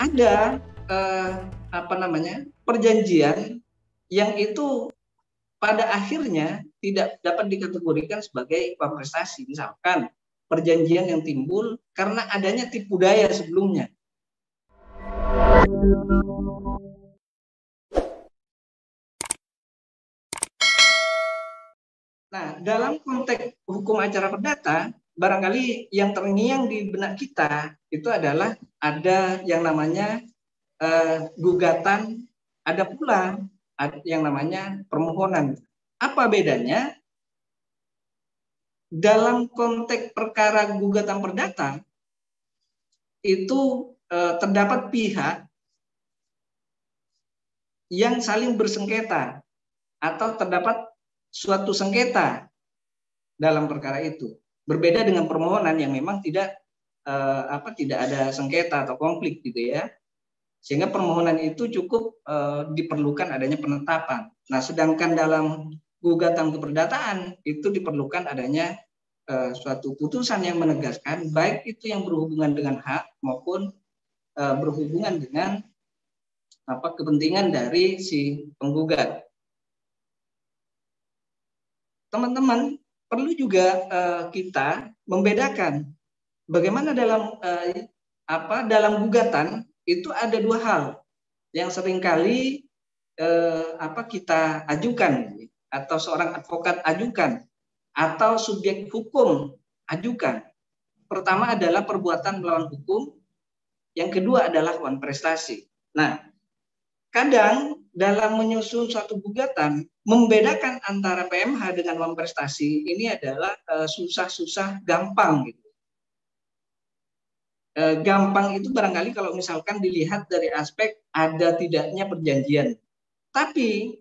ada perjanjian yang itu pada akhirnya tidak dapat dikategorikan sebagai uang prestasi. Misalkan perjanjian yang timbul karena adanya tipu daya sebelumnya. Nah, dalam konteks hukum acara perdata, barangkali yang terngiang di benak kita itu adalah ada yang namanya gugatan, ada pula yang namanya permohonan. Apa bedanya? Dalam konteks perkara gugatan perdata, itu terdapat pihak yang saling bersengketa atau terdapat suatu sengketa dalam perkara itu. Berbeda dengan permohonan yang memang tidak ada sengketa atau konflik gitu ya. Sehingga permohonan itu cukup diperlukan adanya penetapan. Nah, sedangkan dalam gugatan keperdataan itu diperlukan adanya suatu putusan yang menegaskan baik itu yang berhubungan dengan hak maupun berhubungan dengan kepentingan dari si penggugat. Teman-teman, perlu juga kita membedakan bagaimana dalam gugatan itu ada dua hal yang seringkali kita ajukan atau seorang advokat ajukan atau subjek hukum ajukan. Pertama adalah perbuatan melawan hukum, yang kedua adalah uang prestasi. Nah, kadang dalam menyusun suatu gugatan, membedakan antara PMH dengan uang prestasi ini adalah susah-susah gampang gitu. Gampang itu barangkali kalau misalkan dilihat dari aspek ada tidaknya perjanjian. Tapi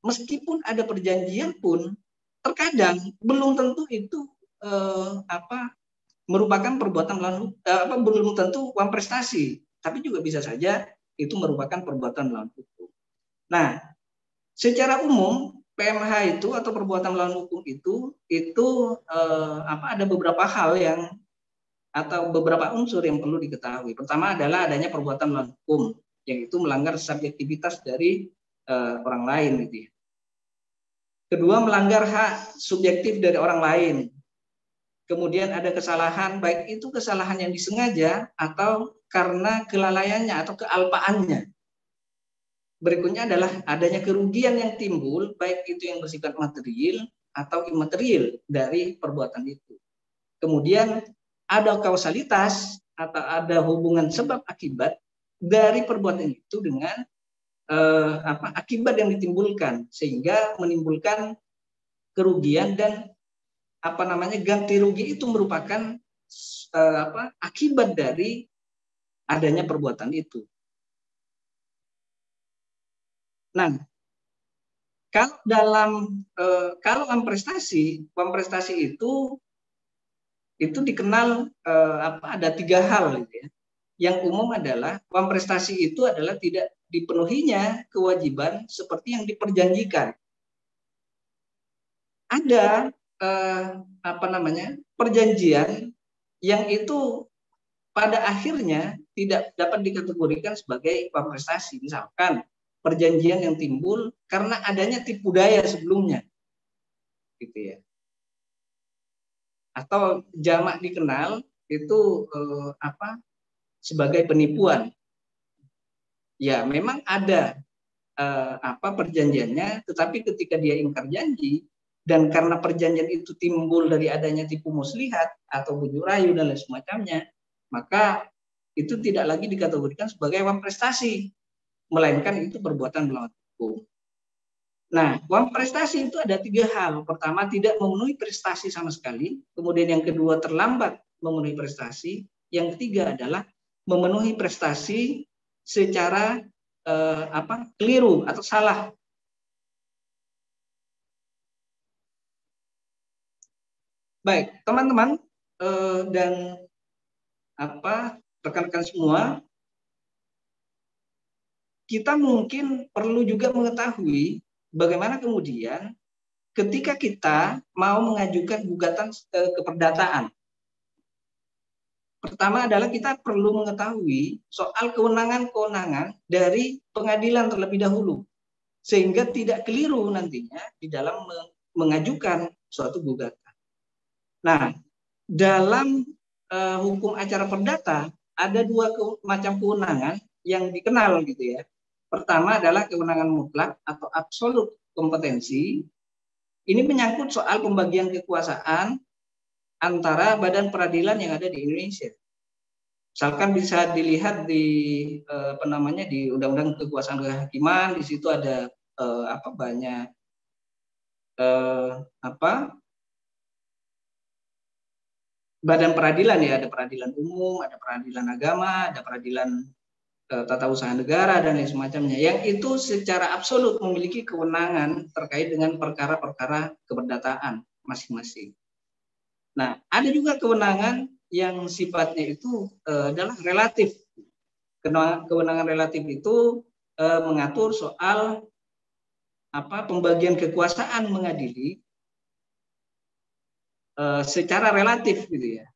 meskipun ada perjanjian pun terkadang belum tentu itu merupakan perbuatan melawan belum tentu uang prestasi, tapi juga bisa saja itu merupakan perbuatan melawan hukum. Nah, secara umum PMH itu atau perbuatan melawan hukum itu ada beberapa hal yang atau beberapa unsur yang perlu diketahui. Pertama adalah adanya perbuatan melawan hukum, yaitu melanggar subjektivitas dari orang lain gitu ya. Kedua, melanggar hak subjektif dari orang lain. Kemudian ada kesalahan, baik itu kesalahan yang disengaja atau karena kelalaiannya atau kealpaannya. Berikutnya adalah adanya kerugian yang timbul, baik itu yang bersifat material atau imaterial dari perbuatan itu. Kemudian ada kausalitas atau ada hubungan sebab akibat dari perbuatan itu dengan akibat yang ditimbulkan, sehingga menimbulkan kerugian dan ganti rugi itu merupakan akibat dari adanya perbuatan itu. Nah, kalau uang prestasi itu dikenal ada tiga hal gitu ya. Yang umum adalah uang prestasi itu adalah tidak dipenuhinya kewajiban seperti yang diperjanjikan. Ada perjanjian yang itu pada akhirnya tidak dapat dikategorikan sebagai uang prestasi. Misalkan perjanjian yang timbul karena adanya tipu daya sebelumnya, gitu ya. Atau jamak dikenal itu sebagai penipuan. Ya, memang ada perjanjiannya, tetapi ketika dia ingkar janji dan karena perjanjian itu timbul dari adanya tipu muslihat atau bujuk rayu dan lain semacamnya, maka itu tidak lagi dikategorikan sebagai uang prestasi, melainkan itu perbuatan melawan hukum. Nah, uang prestasi itu ada tiga hal. Pertama, tidak memenuhi prestasi sama sekali. Kemudian yang kedua, terlambat memenuhi prestasi. Yang ketiga adalah memenuhi prestasi secara keliru atau salah. Baik, teman-teman dan rekan-rekan semua, kita mungkin perlu juga mengetahui bagaimana kemudian ketika kita mau mengajukan gugatan keperdataan. Pertama adalah kita perlu mengetahui soal kewenangan-kewenangan dari pengadilan terlebih dahulu, sehingga tidak keliru nantinya di dalam mengajukan suatu gugatan. Nah, dalam hukum acara perdata ada dua macam kewenangan yang dikenal gitu ya. Pertama adalah kewenangan mutlak atau absolut kompetensi. Ini menyangkut soal pembagian kekuasaan antara badan peradilan yang ada di Indonesia. Misalkan bisa dilihat di di Undang-Undang Kekuasaan Kehakiman, di situ ada banyak badan peradilan ya, ada peradilan umum, ada peradilan agama, ada peradilan tata usaha negara dan lain semacamnya, yang itu secara absolut memiliki kewenangan terkait dengan perkara-perkara keperdataan masing-masing. Nah, ada juga kewenangan yang sifatnya itu adalah relatif. Kewenangan relatif itu mengatur soal pembagian kekuasaan mengadili secara relatif gitu ya.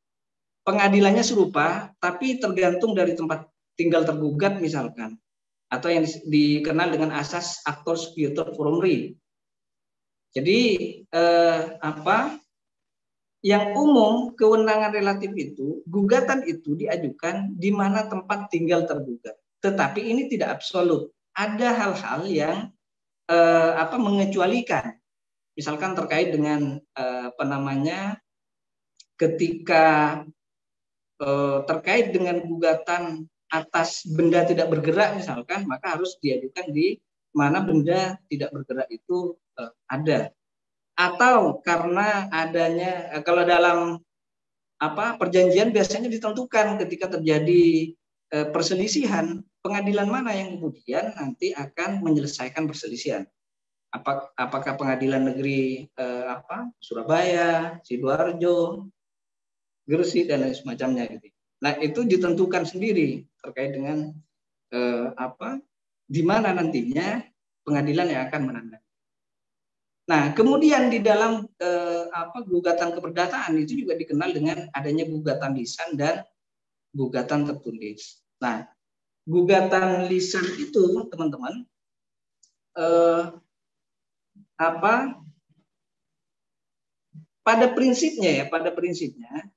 Pengadilannya serupa, tapi tergantung dari tempat tinggal tergugat misalkan, atau yang dikenal dengan asas actor spiritur forum re. Jadi yang umum kewenangan relatif itu, gugatan itu diajukan di mana tempat tinggal tergugat. Tetapi ini tidak absolut. Ada hal-hal yang mengecualikan. Misalkan terkait dengan ketika terkait dengan gugatan atas benda tidak bergerak misalkan, maka harus diajukan di mana benda tidak bergerak itu ada. Atau karena adanya, kalau dalam perjanjian biasanya ditentukan ketika terjadi perselisihan, pengadilan mana yang kemudian nanti akan menyelesaikan perselisihan. Apakah pengadilan negeri Surabaya, Sidoarjo, Gresik dan lain semacamnya gitu. Nah, itu ditentukan sendiri terkait dengan di mana nantinya pengadilan yang akan menangani. Nah, kemudian di dalam gugatan keperdataan itu juga dikenal dengan adanya gugatan lisan dan gugatan tertulis. Nah, gugatan lisan itu, teman-teman, pada prinsipnya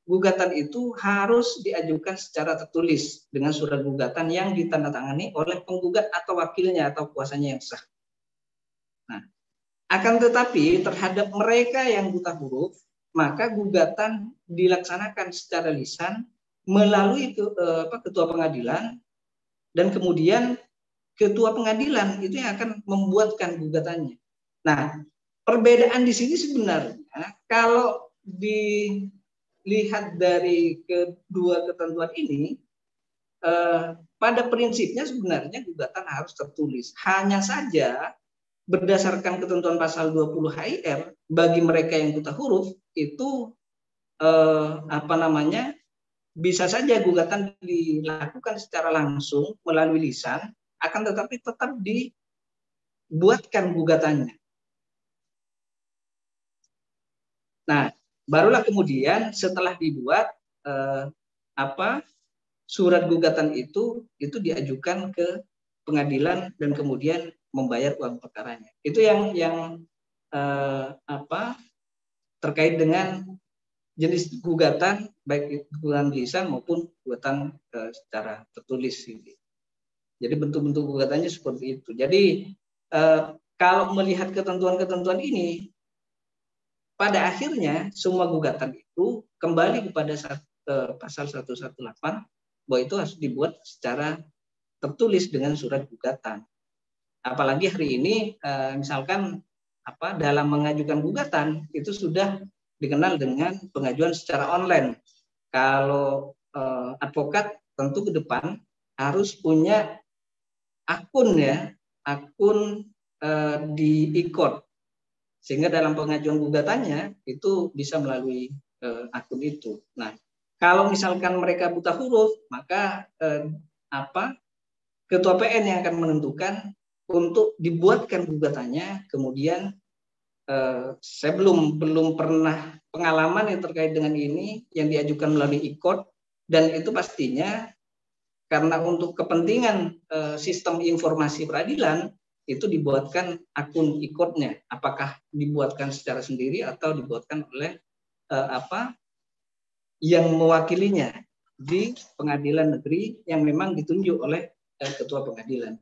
gugatan itu harus diajukan secara tertulis dengan surat gugatan yang ditandatangani oleh penggugat atau wakilnya atau kuasanya yang sah. Nah, akan tetapi terhadap mereka yang buta huruf, maka gugatan dilaksanakan secara lisan melalui ketua pengadilan, dan kemudian ketua pengadilan itu yang akan membuatkan gugatannya. Nah, perbedaan di sini sebenarnya kalau dilihat dari kedua ketentuan ini, pada prinsipnya sebenarnya gugatan harus tertulis. Hanya saja berdasarkan ketentuan pasal 20 HIR, bagi mereka yang buta huruf itu bisa saja gugatan dilakukan secara langsung melalui lisan, akan tetapi tetap dibuatkan gugatannya. Nah, barulah kemudian setelah dibuat surat gugatan itu diajukan ke pengadilan dan kemudian membayar uang perkaranya. Itu yang terkait dengan jenis gugatan, baik gugatan lisan maupun gugatan secara tertulis. Jadi bentuk-bentuk gugatannya seperti itu. Jadi kalau melihat ketentuan-ketentuan ini, pada akhirnya semua gugatan itu kembali kepada pasal 118 bahwa itu harus dibuat secara tertulis dengan surat gugatan. Apalagi hari ini misalkan dalam mengajukan gugatan itu sudah dikenal dengan pengajuan secara online. Kalau advokat tentu ke depan harus punya akun di e-court, sehingga dalam pengajuan gugatannya itu bisa melalui akun itu. Nah, kalau misalkan mereka buta huruf, maka ketua PN yang akan menentukan untuk dibuatkan gugatannya. Kemudian saya belum pernah pengalaman yang terkait dengan ini yang diajukan melalui e-court, dan itu pastinya karena untuk kepentingan sistem informasi peradilan itu dibuatkan akun e-courtnya, apakah dibuatkan secara sendiri atau dibuatkan oleh yang mewakilinya di pengadilan negeri yang memang ditunjuk oleh ketua pengadilan.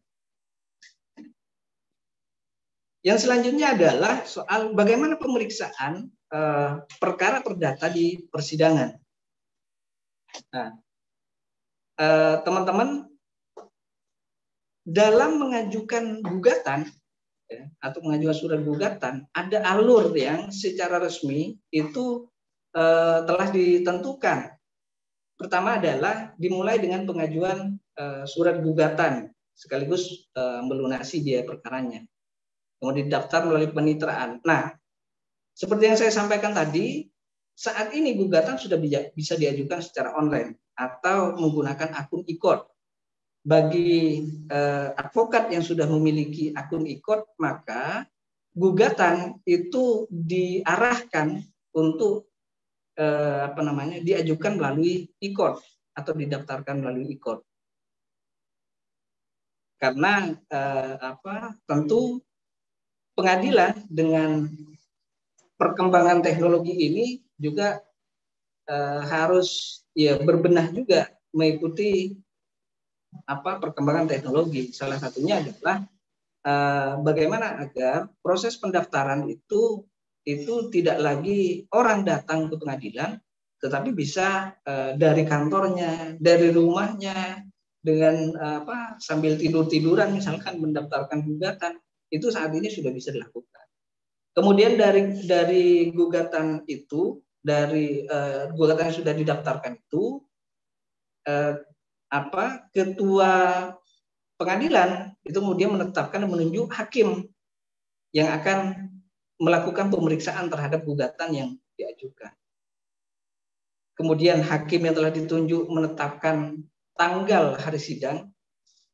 Yang selanjutnya adalah soal bagaimana pemeriksaan perkara perdata di persidangan. Nah, teman-teman, dalam mengajukan gugatan atau mengajukan surat gugatan, ada alur yang secara resmi itu telah ditentukan. Pertama adalah dimulai dengan pengajuan surat gugatan sekaligus melunasi biaya perkaranya. Kemudian didaftar melalui penitraan. Nah, seperti yang saya sampaikan tadi, saat ini gugatan sudah bisa diajukan secara online atau menggunakan akun e-court. Bagi advokat yang sudah memiliki akun e-court, maka gugatan itu diarahkan untuk diajukan melalui e-court atau didaftarkan melalui e-court. Karena tentu pengadilan dengan perkembangan teknologi ini juga harus berbenah juga mengikuti perkembangan teknologi. Salah satunya adalah bagaimana agar proses pendaftaran itu tidak lagi orang datang ke pengadilan, tetapi bisa dari kantornya, dari rumahnya, dengan sambil tiduran misalkan mendaftarkan gugatan, itu saat ini sudah bisa dilakukan. Kemudian dari gugatan itu, dari gugatan yang sudah didaftarkan itu, ketua pengadilan itu kemudian menetapkan dan menunjuk hakim yang akan melakukan pemeriksaan terhadap gugatan yang diajukan. Kemudian hakim yang telah ditunjuk menetapkan tanggal hari sidang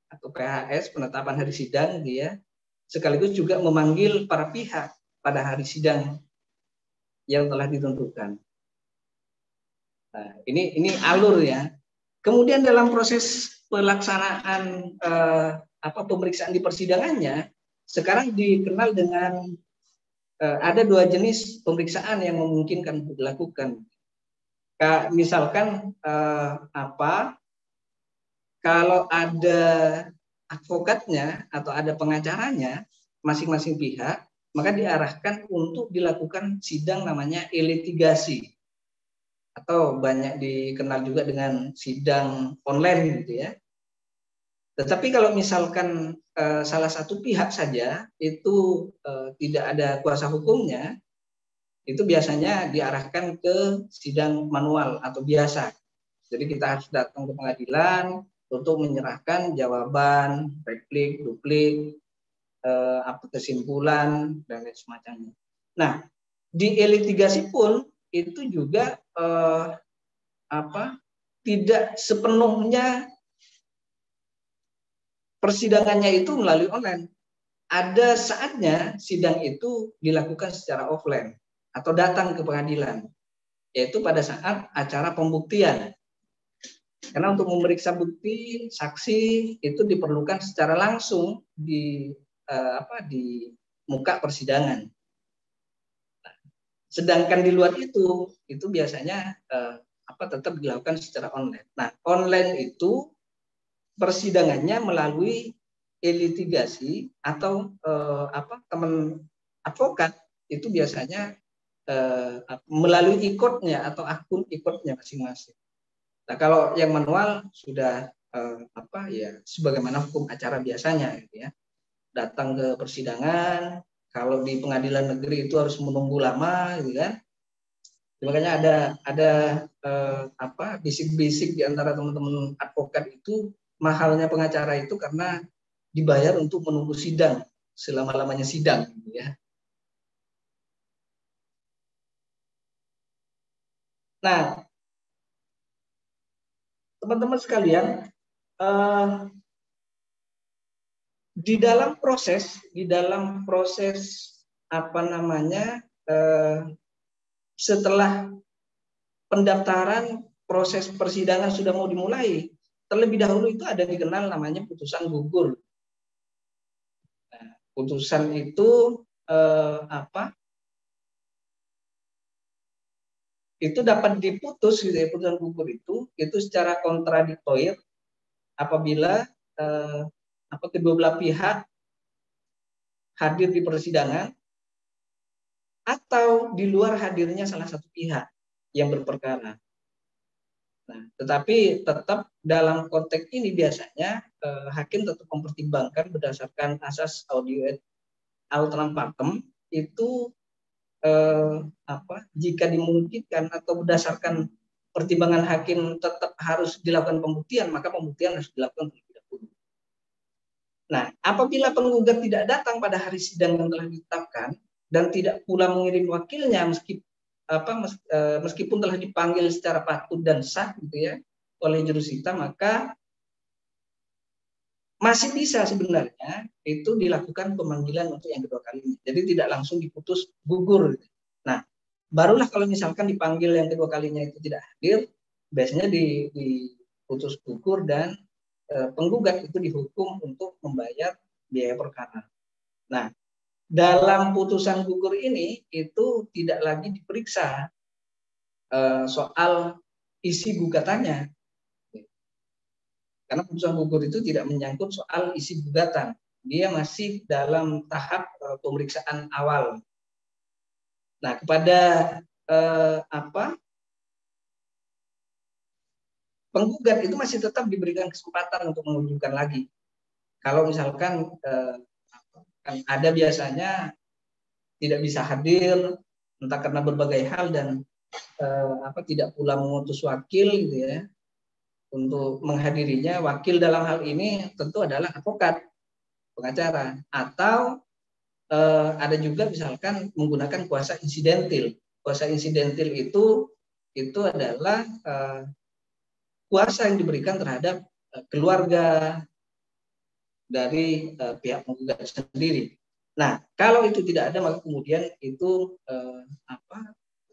atau PHS, penetapan hari sidang dia, sekaligus juga memanggil para pihak pada hari sidang yang telah ditentukan. Nah, ini alur ya. Kemudian dalam proses pelaksanaan pemeriksaan di persidangannya, sekarang dikenal dengan ada dua jenis pemeriksaan yang memungkinkan untuk dilakukan. Misalkan kalau ada advokatnya atau ada pengacaranya masing-masing pihak, maka diarahkan untuk dilakukan sidang namanya e-litigasi atau banyak dikenal juga dengan sidang online gitu ya. Tetapi kalau misalkan salah satu pihak saja itu tidak ada kuasa hukumnya, itu biasanya diarahkan ke sidang manual atau biasa. Jadi kita harus datang ke pengadilan untuk menyerahkan jawaban, replik, duplik, kesimpulan dan lain semacamnya. Nah, di e-litigasi pun itu juga tidak sepenuhnya persidangannya itu melalui online. Ada saatnya sidang itu dilakukan secara offline atau datang ke pengadilan, yaitu pada saat acara pembuktian. Karena untuk memeriksa bukti saksi itu diperlukan secara langsung di muka persidangan. Sedangkan di luar itu biasanya tetap dilakukan secara online. Nah, online itu persidangannya melalui e-litigasi atau teman advokat itu biasanya melalui e-courtnya atau akun e-courtnya masing-masing. Nah, kalau yang manual sudah sebagaimana hukum acara biasanya gitu ya. Datang ke persidangan, kalau di pengadilan negeri itu harus menunggu lama gitu kan. Makanya ada bisik-bisik di antara teman-teman advokat itu, mahalnya pengacara itu karena dibayar untuk menunggu sidang selama-lamanya sidang gitu ya. Nah, teman-teman sekalian, di dalam proses setelah pendaftaran proses persidangan sudah mau dimulai, terlebih dahulu itu ada dikenal namanya putusan gugur. Nah, putusan itu itu dapat diputus gitu ya, putusan gugur itu secara kontradiktor apabila kedua belah pihak hadir di persidangan atau di luar hadirnya salah satu pihak yang berperkara. Nah, tetapi tetap dalam konteks ini biasanya hakim tetap mempertimbangkan berdasarkan asas audio et alteram partem itu jika dimungkinkan atau berdasarkan pertimbangan hakim tetap harus dilakukan pembuktian, maka pembuktian harus dilakukan terlebih dahulu. Nah, apabila penggugat tidak datang pada hari sidang yang telah ditetapkan dan tidak pula mengirim wakilnya meskipun telah dipanggil secara patut dan sah gitu ya oleh jurusita, maka masih bisa sebenarnya itu dilakukan pemanggilan untuk yang kedua kalinya. Jadi tidak langsung diputus gugur. Nah, barulah kalau misalkan dipanggil yang kedua kalinya itu tidak hadir, biasanya diputus gugur dan penggugat itu dihukum untuk membayar biaya perkara. Nah, dalam putusan gugur ini itu tidak lagi diperiksa soal isi gugatannya. Karena putusan gugur itu tidak menyangkut soal isi gugatan. Dia masih dalam tahap pemeriksaan awal. Nah, kepada penggugat itu masih tetap diberikan kesempatan untuk mengajukan lagi. Kalau misalkan kan ada biasanya tidak bisa hadir, entah karena berbagai hal dan tidak pula mengutus wakil gitu ya untuk menghadirinya. Wakil dalam hal ini tentu adalah advokat, pengacara, atau ada juga misalkan menggunakan kuasa insidentil. Kuasa insidentil itu adalah kuasa yang diberikan terhadap keluarga dari pihak penggugat sendiri. Nah, kalau itu tidak ada, maka kemudian itu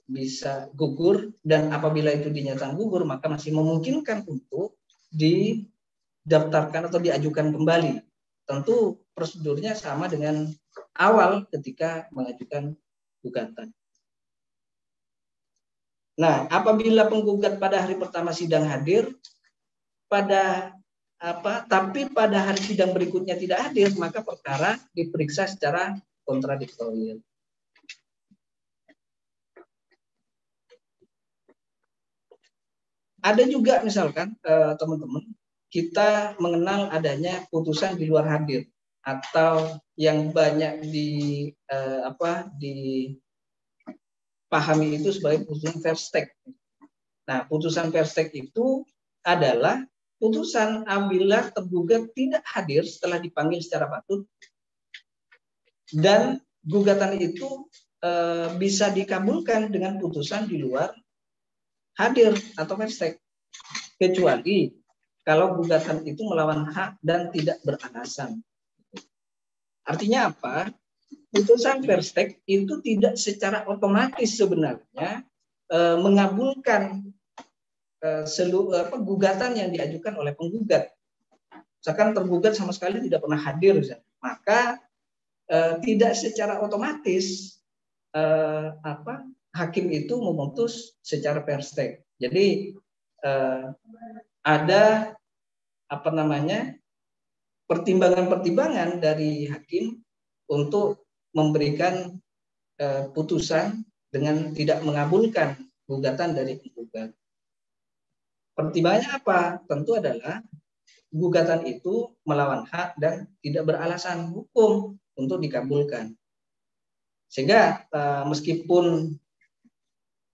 bisa gugur, dan apabila itu dinyatakan gugur, maka masih memungkinkan untuk didaftarkan atau diajukan kembali. Tentu prosedurnya sama dengan awal ketika mengajukan gugatan. Nah, apabila penggugat pada hari pertama sidang hadir, tapi pada hari sidang berikutnya tidak hadir, maka perkara diperiksa secara kontradiktor. Ada juga misalkan teman-teman, kita mengenal adanya putusan di luar hadir atau yang banyak dipahami itu sebagai putusan verstek. Nah, putusan verstek itu adalah putusan apabila tergugat tidak hadir setelah dipanggil secara patut dan gugatan itu bisa dikabulkan dengan putusan di luar hadir atau verstek, kecuali kalau gugatan itu melawan hak dan tidak beralasan. Artinya apa? Putusan verstek itu tidak secara otomatis sebenarnya mengabulkan seluruh gugatan yang diajukan oleh penggugat. Misalkan tergugat sama sekali tidak pernah hadir, maka tidak secara otomatis hakim itu memutus secara verstek. Jadi ada pertimbangan-pertimbangan dari hakim untuk memberikan putusan dengan tidak mengabulkan gugatan dari penggugat. Pertimbangannya apa? Tentu adalah gugatan itu melawan hak dan tidak beralasan hukum untuk dikabulkan. Sehingga meskipun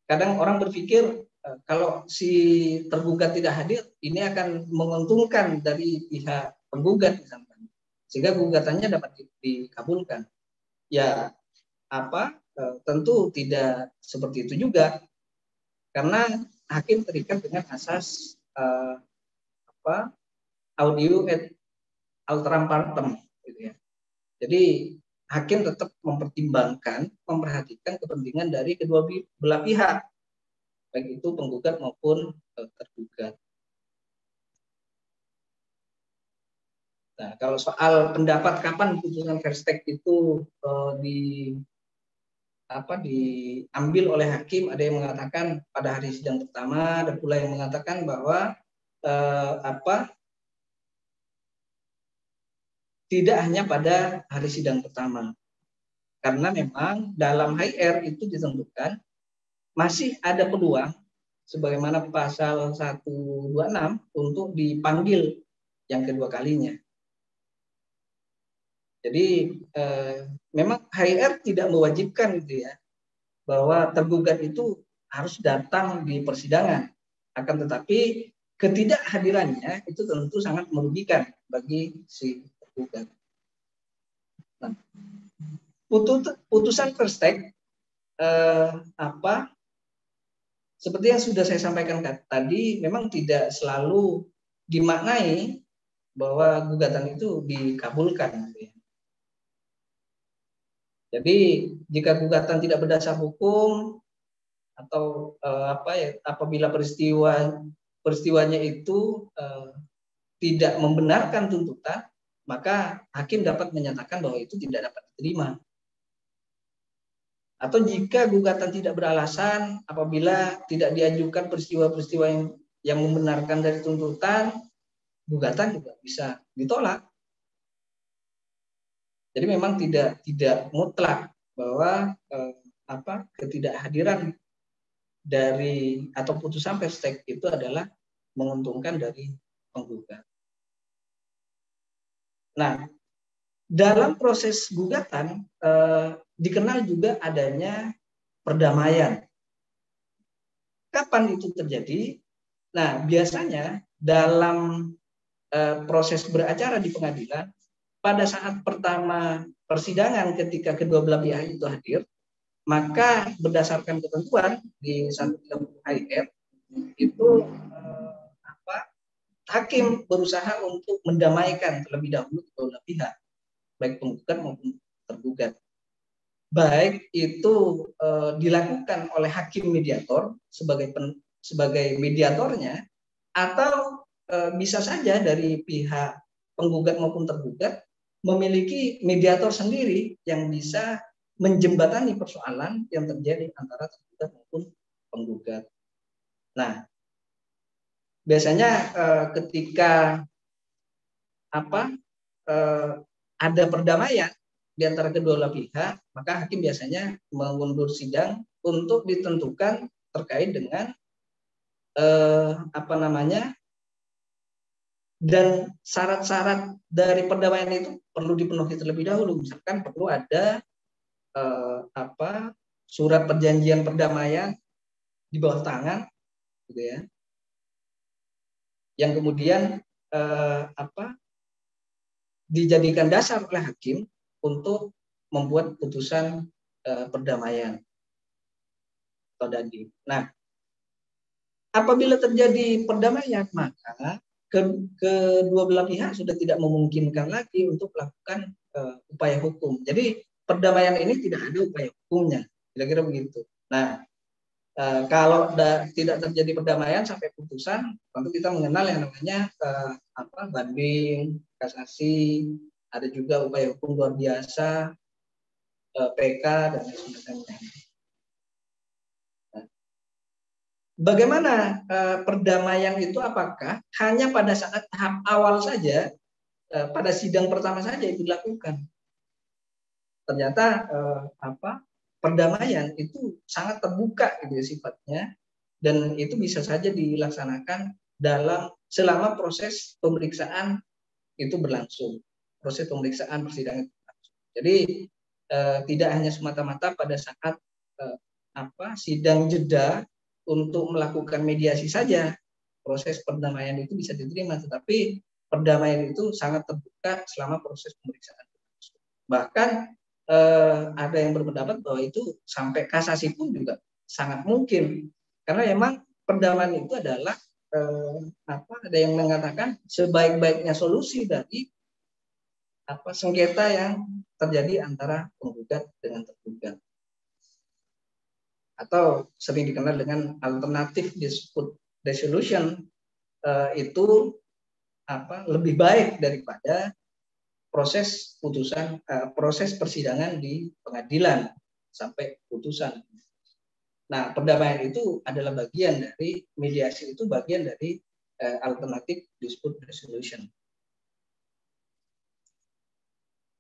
kadang orang berpikir kalau si tergugat tidak hadir, ini akan menguntungkan dari pihak penggugat misalkan, sehingga gugatannya dapat dikabulkan. Ya, tentu tidak seperti itu juga, karena hakim terikat dengan asas audio et alteram partem, gitu ya. Jadi hakim tetap mempertimbangkan, memperhatikan kepentingan dari kedua belah pihak. baik itu penggugat maupun tergugat. Nah, kalau soal pendapat kapan putusan Verstek itu diambil oleh hakim, ada yang mengatakan pada hari sidang pertama, ada pula yang mengatakan bahwa tidak hanya pada hari sidang pertama, karena memang dalam HR itu ditentukan masih ada peluang sebagaimana pasal 126 untuk dipanggil yang kedua kalinya. Jadi memang HR tidak mewajibkan gitu ya bahwa tergugat itu harus datang di persidangan, akan tetapi ketidakhadirannya itu tentu sangat merugikan bagi si tergugat. Nah, putusan Verstek seperti yang sudah saya sampaikan tadi, memang tidak selalu dimaknai bahwa gugatan itu dikabulkan. Jadi jika gugatan tidak berdasar hukum atau apabila peristiwanya itu tidak membenarkan tuntutan, maka hakim dapat menyatakan bahwa itu tidak dapat diterima. Atau jika gugatan tidak beralasan, apabila tidak diajukan peristiwa-peristiwa yang membenarkan dari tuntutan, gugatan juga bisa ditolak. Jadi memang tidak mutlak bahwa ketidakhadiran dari atau putusan Verstek itu adalah menguntungkan dari penggugat. Nah, dalam proses gugatan dikenal juga adanya perdamaian. Kapan itu terjadi? Nah, biasanya dalam proses beracara di pengadilan, pada saat pertama persidangan ketika kedua belah pihak itu hadir, maka berdasarkan ketentuan di 130 HR itu hakim berusaha untuk mendamaikan terlebih dahulu kedua belah pihak, baik penggugat maupun tergugat. Baik itu dilakukan oleh hakim mediator sebagai mediatornya, atau bisa saja dari pihak penggugat maupun tergugat memiliki mediator sendiri yang bisa menjembatani persoalan yang terjadi antara tergugat maupun penggugat. Nah, biasanya ketika ada perdamaian di antara kedua belah pihak, maka hakim biasanya mengundur sidang untuk ditentukan terkait dengan dan syarat-syarat dari perdamaian itu perlu dipenuhi terlebih dahulu. Misalkan perlu ada surat perjanjian perdamaian di bawah tangan, gitu ya, yang kemudian dijadikan dasar oleh hakim untuk membuat putusan perdamaian atau danding. Nah, apabila terjadi perdamaian, maka kedua belah pihak sudah tidak memungkinkan lagi untuk melakukan upaya hukum. Jadi perdamaian ini tidak ada upaya hukumnya, kira-kira begitu. Nah, kalau tidak terjadi perdamaian sampai putusan, tentu kita mengenal yang namanya banding, kasasi, ada juga upaya hukum luar biasa, PK dan lain sebagainya. Bagaimana perdamaian itu? Apakah hanya pada saat tahap awal saja, pada sidang pertama saja itu dilakukan? Ternyata perdamaian itu sangat terbuka gitu ya sifatnya, dan itu bisa saja dilaksanakan selama proses pemeriksaan itu berlangsung, proses pemeriksaan persidangan itu berlangsung. Jadi tidak hanya semata-mata pada saat sidang jeda untuk melakukan mediasi saja proses perdamaian itu bisa diterima, tetapi perdamaian itu sangat terbuka selama proses pemeriksaan. Bahkan ada yang berpendapat bahwa itu sampai kasasi pun juga sangat mungkin, karena memang perdamaian itu adalah ada yang mengatakan sebaik-baiknya solusi dari sengketa yang terjadi antara penggugat dengan tergugat. atau sering dikenal dengan alternative dispute resolution itu lebih baik daripada proses proses persidangan di pengadilan sampai putusan. Nah, perdamaian itu adalah bagian dari mediasi, itu bagian dari alternative dispute resolution.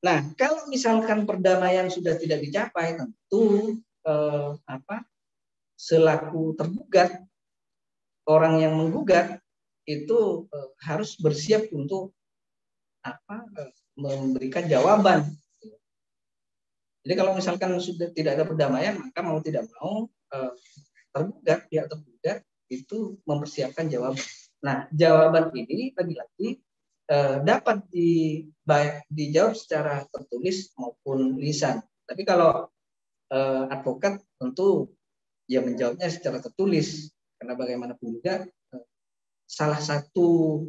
Nah, kalau misalkan perdamaian sudah tidak dicapai, tentu selaku tergugat, orang yang menggugat itu harus bersiap untuk memberikan jawaban. Jadi kalau misalkan sudah tidak ada perdamaian, maka mau tidak mau pihak tergugat itu mempersiapkan jawaban. Nah, jawaban ini lagi-lagi dapat dijawab secara tertulis maupun lisan. Tapi kalau advokat tentu ya menjawabnya secara tertulis, karena bagaimanapun juga salah satu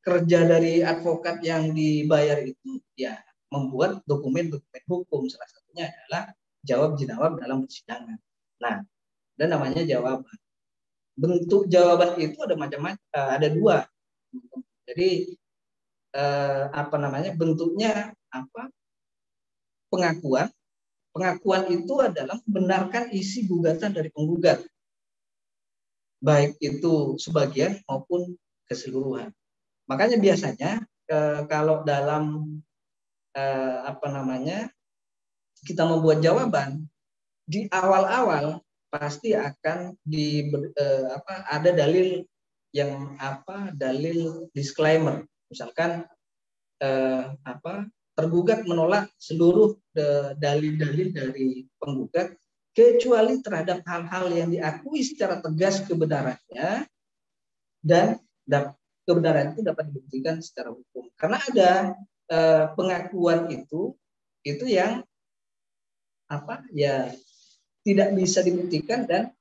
kerja dari advokat yang dibayar itu ya membuat dokumen-dokumen hukum, salah satunya adalah jawab-jawab dalam persidangan. Nah, dan namanya jawaban. Bentuk jawaban itu ada macam-macam, ada dua. Jadi bentuknya pengakuan. Pengakuan itu adalah membenarkan isi gugatan dari penggugat, baik itu sebagian maupun keseluruhan. Makanya biasanya kalau dalam kita membuat jawaban di awal-awal pasti akan ada dalil yang dalil disclaimer, misalkan tergugat menolak seluruh dalil-dalil dari penggugat kecuali terhadap hal-hal yang diakui secara tegas kebenarannya dan kebenaran itu dapat dibuktikan secara hukum. Karena ada pengakuan itu yang tidak bisa dibuktikan dan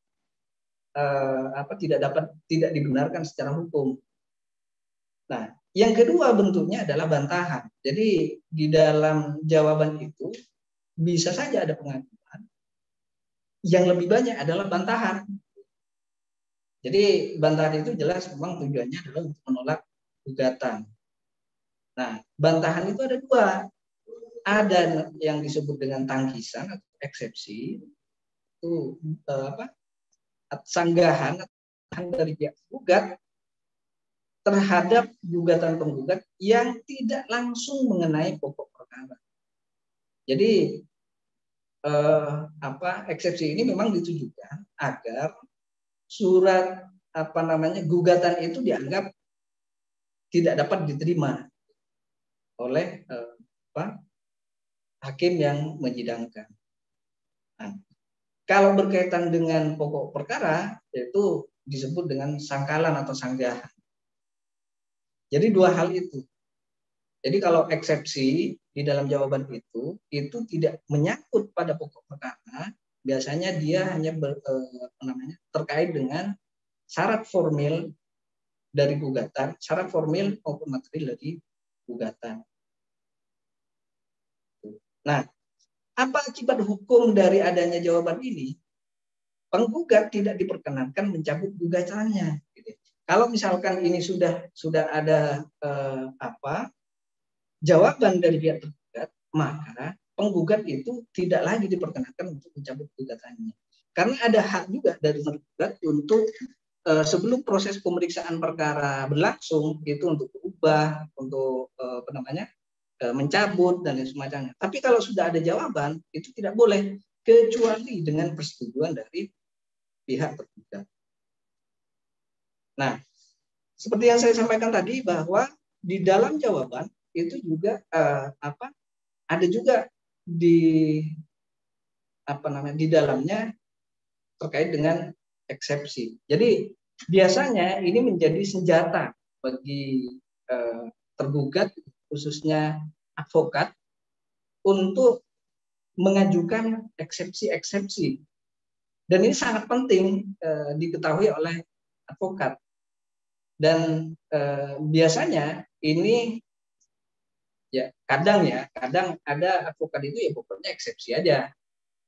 tidak dibenarkan secara hukum. Nah, yang kedua bentuknya adalah bantahan. Jadi di dalam jawaban itu bisa saja ada pengakuan, yang lebih banyak adalah bantahan. Jadi bantahan itu jelas memang tujuannya adalah untuk menolak gugatan. Nah, bantahan itu ada dua. Ada yang disebut dengan tangkisan atau eksepsi, itu sanggahan dari pihak penggugat terhadap gugatan penggugat yang tidak langsung mengenai pokok perkara. Jadi eksepsi ini memang ditujukan agar surat gugatan itu dianggap tidak dapat diterima oleh hakim yang menyidangkan. Nah, kalau berkaitan dengan pokok perkara itu disebut dengan sangkalan atau sanggahan. Jadi dua hal itu. Jadi kalau eksepsi di dalam jawaban itu tidak menyangkut pada pokok perkara, biasanya dia hanya terkait dengan syarat formil dari gugatan, syarat formil maupun material dari gugatan. Nah, apa akibat hukum dari adanya jawaban ini? Penggugat tidak diperkenankan mencabut gugatannya. Kalau misalkan ini sudah ada jawaban dari pihak tergugat, maka penggugat itu tidak lagi diperkenankan untuk mencabut gugatannya. Karena ada hak juga dari tergugat untuk sebelum proses pemeriksaan perkara berlangsung itu untuk berubah, untuk mencabut dan lain semacamnya. Tapi kalau sudah ada jawaban itu tidak boleh kecuali dengan persetujuan dari pihak tergugat. Nah, seperti yang saya sampaikan tadi bahwa di dalam jawaban itu juga ada juga di dalamnya terkait dengan eksepsi. Jadi biasanya ini menjadi senjata bagi tergugat, khususnya advokat, untuk mengajukan eksepsi-eksepsi. Dan ini sangat penting diketahui oleh advokat. Dan biasanya ini kadang ada advokat itu ya pokoknya eksepsi aja.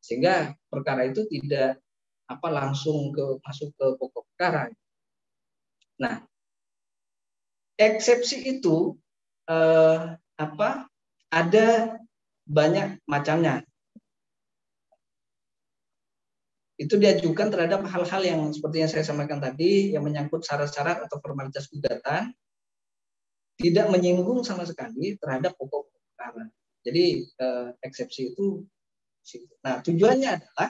sehingga perkara itu tidak langsung masuk ke pokok perkara. Nah, eksepsi itu ada banyak macamnya. Itu diajukan terhadap hal-hal yang seperti yang saya sampaikan tadi, yang menyangkut syarat-syarat atau formalitas gugatan, tidak menyinggung sama sekali terhadap pokok perkara. Jadi eksepsi itu, nah tujuannya adalah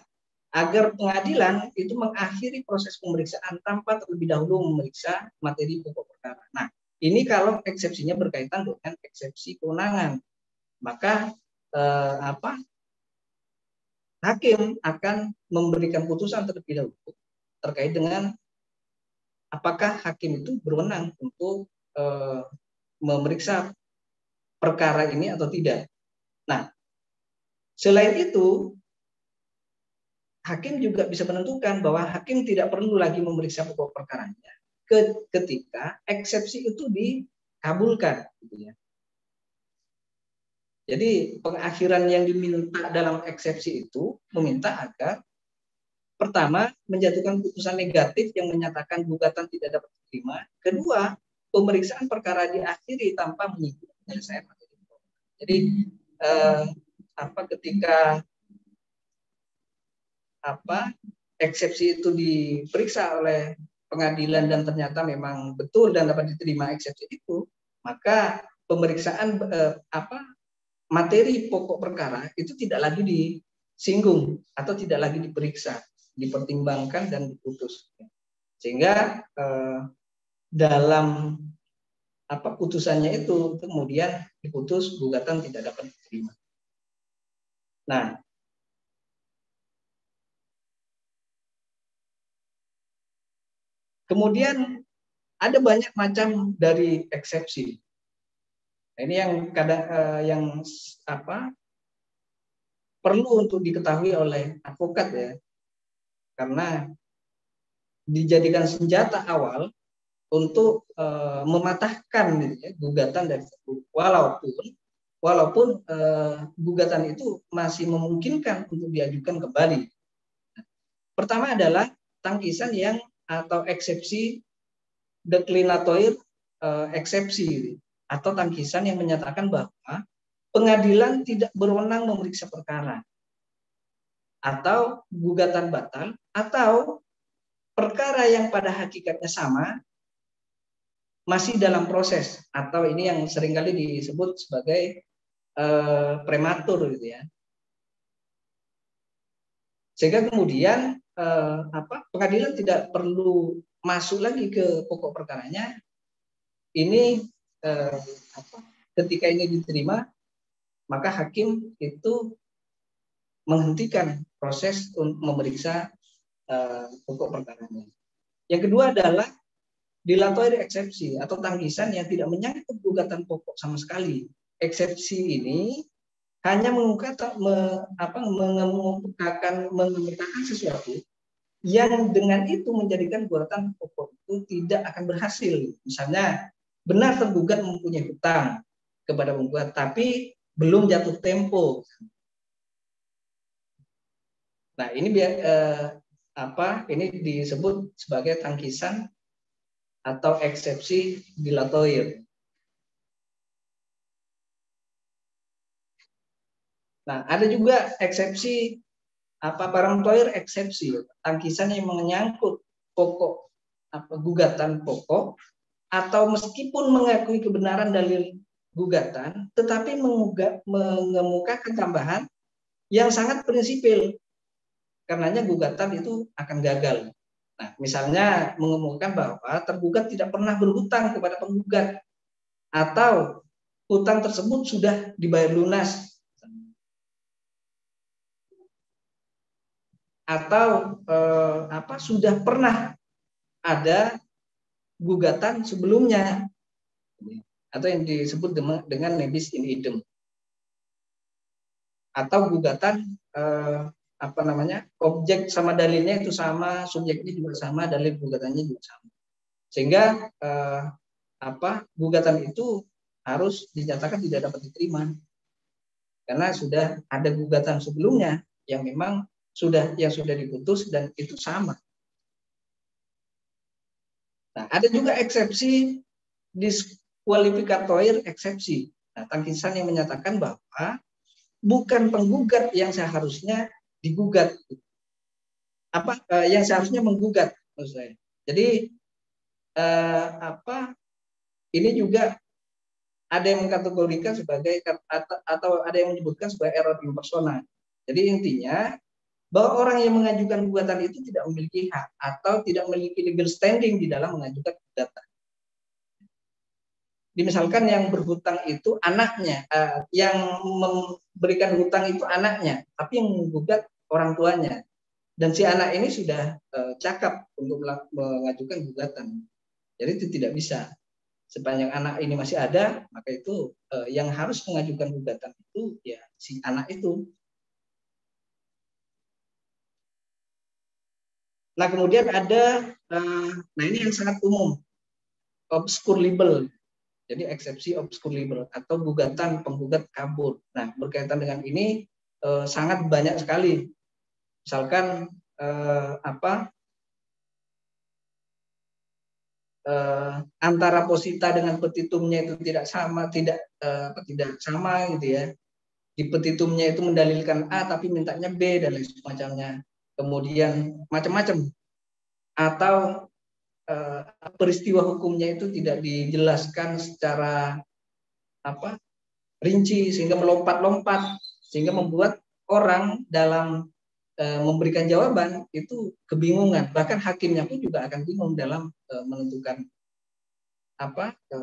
agar pengadilan itu mengakhiri proses pemeriksaan tanpa terlebih dahulu memeriksa materi pokok perkara. Nah, ini kalau eksepsinya berkaitan dengan eksepsi kewenangan, maka hakim akan memberikan putusan terlebih dahulu terkait dengan apakah hakim itu berwenang untuk memeriksa perkara ini atau tidak. Nah, selain itu, hakim juga bisa menentukan bahwa hakim tidak perlu lagi memeriksa pokok perkaranya ketika eksepsi itu dikabulkan, gitu ya. Jadi pengakhiran yang diminta dalam eksepsi itu meminta agar pertama menjatuhkan putusan negatif yang menyatakan gugatan tidak dapat diterima. Kedua, pemeriksaan perkara diakhiri tanpa menyinggung penyelesaian materi. Jadi ketika eksepsi itu diperiksa oleh pengadilan dan ternyata memang betul dan dapat diterima eksepsi itu, maka pemeriksaan materi pokok perkara itu tidak lagi disinggung atau tidak lagi diperiksa, dipertimbangkan dan diputus. Sehingga dalam putusannya itu kemudian diputus gugatan tidak dapat diterima. Nah, kemudian ada banyak macam dari eksepsi. Ini yang perlu untuk diketahui oleh advokat ya, karena dijadikan senjata awal untuk mematahkan gitu ya, gugatan dari walaupun gugatan itu masih memungkinkan untuk diajukan kembali. Pertama adalah tangkisan atau eksepsi declinatory eksepsi atau tangkisan yang menyatakan bahwa pengadilan tidak berwenang memeriksa perkara atau gugatan batal atau perkara yang pada hakikatnya sama masih dalam proses, atau ini yang seringkali disebut sebagai prematur gitu ya. Sehingga kemudian pengadilan tidak perlu masuk lagi ke pokok perkaranya. Ini ketika ini diterima, maka hakim itu menghentikan proses untuk memeriksa pokok perkaranya. Yang kedua adalah dilatory eksepsi atau tangkisan yang tidak menyangkut gugatan pokok sama sekali. Eksepsi ini hanya mengemukakan sesuatu yang dengan itu menjadikan gugatan pokok itu tidak akan berhasil. Misalnya, benar tergugat mempunyai hutang kepada penggugat, tapi belum jatuh tempo. Nah, ini ini disebut sebagai tangkisan atau eksepsi dilatoir. Nah, ada juga eksepsi peremptoir eksepsi, tangkisan yang menyangkut pokok gugatan pokok atau meskipun mengakui kebenaran dalil gugatan, tetapi mengemukakan tambahan yang sangat prinsipil, karenanya gugatan itu akan gagal. Nah, misalnya mengemukakan bahwa tergugat tidak pernah berhutang kepada penggugat atau hutang tersebut sudah dibayar lunas, atau sudah pernah ada gugatan sebelumnya, atau yang disebut dengan nebis in idem, atau gugatan objek sama dalilnya itu sama, subjeknya juga sama, dalil gugatannya juga sama, sehingga gugatan itu harus dinyatakan tidak dapat diterima karena sudah ada gugatan sebelumnya yang memang sudah diputus dan itu sama. Nah, ada juga eksepsi disqualifikatoir eksepsi. Nah, tangkisan yang menyatakan bahwa bukan penggugat yang seharusnya digugat, yang seharusnya menggugat, maksud saya. Jadi ini juga ada yang mengkategorikan sebagai atau ada yang menyebutkan sebagai error impersonal. Jadi intinya bahwa orang yang mengajukan gugatan itu tidak memiliki hak atau tidak memiliki legal standing di dalam mengajukan gugatan. Misalkan yang berhutang itu anaknya, yang memberikan hutang itu anaknya, tapi yang menggugat orang tuanya. Dan si anak ini sudah cakap untuk mengajukan gugatan. Jadi itu tidak bisa. Sepanjang anak ini masih ada, maka itu yang harus mengajukan gugatan itu ya si anak itu. Nah, kemudian ada, nah ini yang sangat umum, obscure libel. Jadi eksepsi obscure libel atau gugatan penggugat kabur. Nah, berkaitan dengan ini sangat banyak sekali. Misalkan antara posita dengan petitumnya itu tidak sama gitu ya. Di petitumnya itu mendalilkan A tapi mintanya B dan lain semacamnya. Kemudian macam-macam. Atau peristiwa hukumnya itu tidak dijelaskan secara rinci sehingga melompat-lompat sehingga membuat orang dalam memberikan jawaban itu kebingungan, bahkan hakimnya pun juga akan bingung dalam menentukan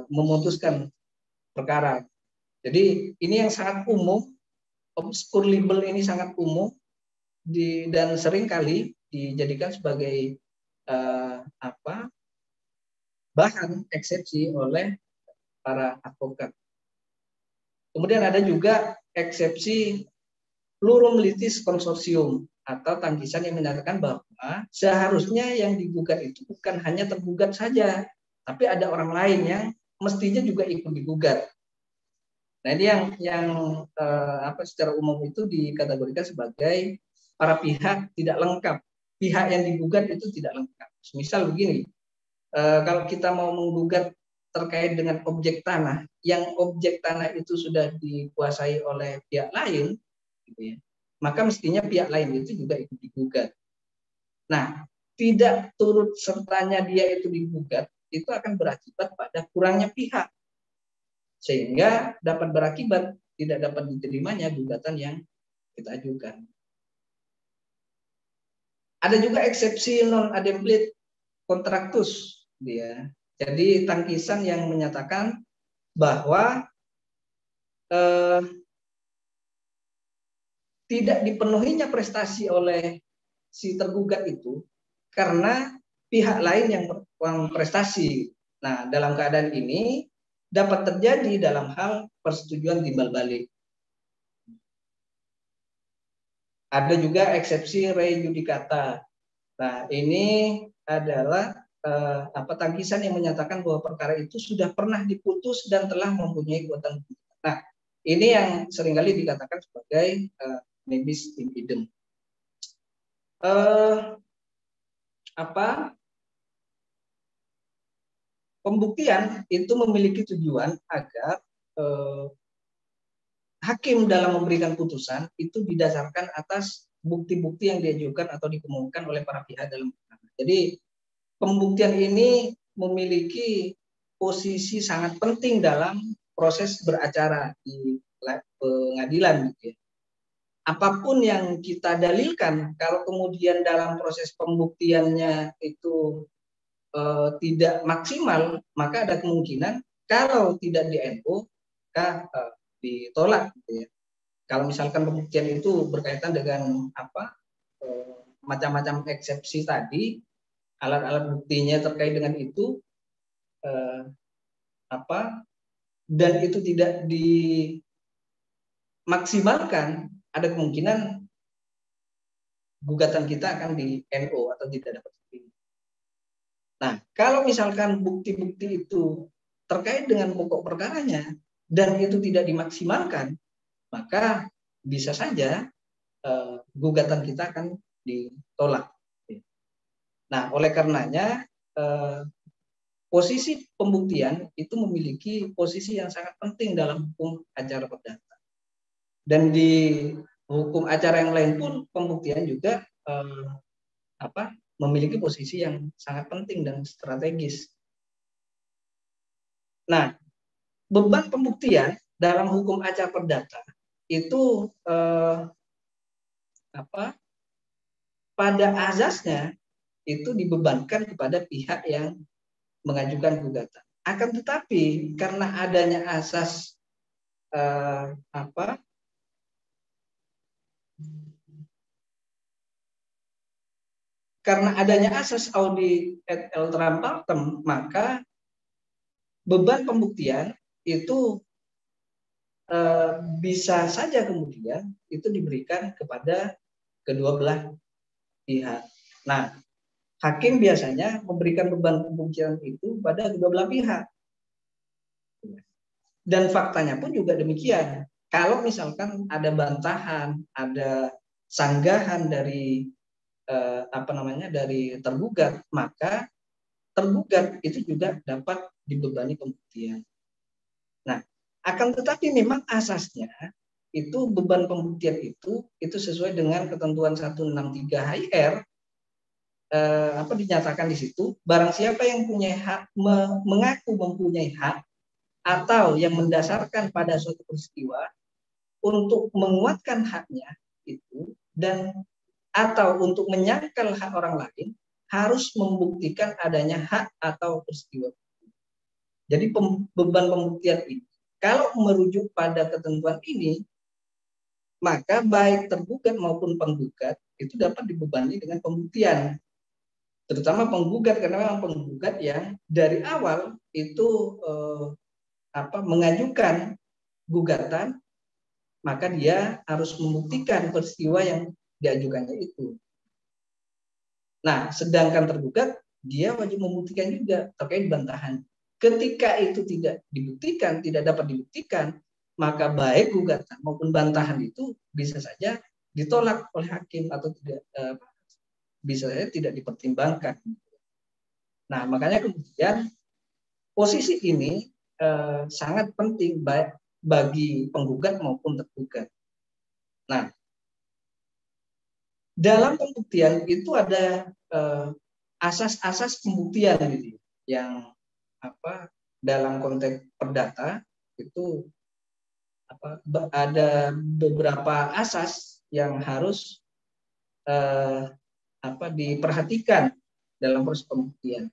memutuskan perkara. Jadi ini yang sangat umum, obscure libel ini sangat umum dan sering kali dijadikan sebagai bahan eksepsi oleh para advokat. Kemudian ada juga eksepsi plurum litis consortium atau tangkisan yang menyatakan bahwa seharusnya yang digugat itu bukan hanya tergugat saja, tapi ada orang lain yang mestinya juga ikut digugat. Nah, ini yang secara umum itu dikategorikan sebagai para pihak tidak lengkap. Pihak yang digugat itu tidak lengkap. Misal begini, kalau kita mau menggugat terkait dengan objek tanah, yang objek tanah itu sudah dikuasai oleh pihak lain, gitu ya, maka mestinya pihak lain itu juga ikut digugat. Nah, tidak turut sertanya dia itu digugat, itu akan berakibat pada kurangnya pihak. Sehingga dapat berakibat tidak dapat diterimanya gugatan yang kita ajukan. Ada juga eksepsi non ademplit kontraktus, dia. Jadi tangkisan yang menyatakan bahwa tidak dipenuhinya prestasi oleh si tergugat itu karena pihak lain yang prestasi. Nah, dalam keadaan ini dapat terjadi dalam hal persetujuan timbal balik. Ada juga eksepsi re judicata. Nah, ini adalah tangkisan yang menyatakan bahwa perkara itu sudah pernah diputus dan telah mempunyai kekuatan. Nah, ini yang seringkali dikatakan sebagai nebis in idem. Pembuktian itu memiliki tujuan agar hakim dalam memberikan putusan itu didasarkan atas bukti-bukti yang diajukan atau dikemukakan oleh para pihak dalam perkara. Jadi pembuktian ini memiliki posisi sangat penting dalam proses beracara di pengadilan, gitu ya. Apapun yang kita dalilkan, kalau kemudian dalam proses pembuktiannya itu tidak maksimal, maka ada kemungkinan kalau tidak di NU, maka ditolak, gitu ya. Kalau misalkan pembuktian itu berkaitan dengan macam-macam eksepsi tadi, alat-alat buktinya terkait dengan itu, dan itu tidak dimaksimalkan, ada kemungkinan gugatan kita akan di NO atau tidak dapat diterima. Nah, kalau misalkan bukti-bukti itu terkait dengan pokok perkaranya dan itu tidak dimaksimalkan, maka bisa saja gugatan kita akan ditolak. Nah, oleh karenanya posisi pembuktian itu memiliki posisi yang sangat penting dalam hukum acara perdata. Dan di hukum acara yang lain pun pembuktian juga memiliki posisi yang sangat penting dan strategis. Nah, beban pembuktian dalam hukum acara perdata itu pada asasnya itu dibebankan kepada pihak yang mengajukan gugatan. Akan tetapi karena adanya asas karena adanya asas audi et altera partem, maka beban pembuktian itu bisa saja kemudian itu diberikan kepada kedua belah pihak. Nah, hakim biasanya memberikan beban pembuktian itu pada kedua belah pihak. Dan faktanya pun juga demikian. Kalau misalkan ada bantahan, ada sanggahan dari dari tergugat, maka tergugat itu juga dapat dibebani pembuktian. Nah, akan tetapi memang asasnya itu beban pembuktian itu sesuai dengan ketentuan 163 HIR dinyatakan di situ, barang siapa yang punya hak mengaku mempunyai hak atau yang mendasarkan pada suatu peristiwa untuk menguatkan haknya itu dan atau untuk menyangkal hak orang lain harus membuktikan adanya hak atau peristiwa. Jadi beban pembuktian ini kalau merujuk pada ketentuan ini, maka baik tergugat maupun penggugat itu dapat dibebani dengan pembuktian. Terutama penggugat, karena memang penggugat yang dari awal itu mengajukan gugatan, maka dia harus membuktikan peristiwa yang diajukannya itu. Nah, sedangkan tergugat dia wajib membuktikan juga terkait bantahan. Ketika itu tidak dibuktikan, tidak dapat dibuktikan, maka baik gugatan maupun bantahan itu bisa saja ditolak oleh hakim atau tidak bisa saja tidak dipertimbangkan. Nah, makanya kemudian posisi ini sangat penting baik bagi penggugat maupun tergugat. Nah, dalam pembuktian itu ada asas-asas pembuktian gitu, yang dalam konteks perdata itu ada beberapa asas yang harus diperhatikan dalam proses pembuktian.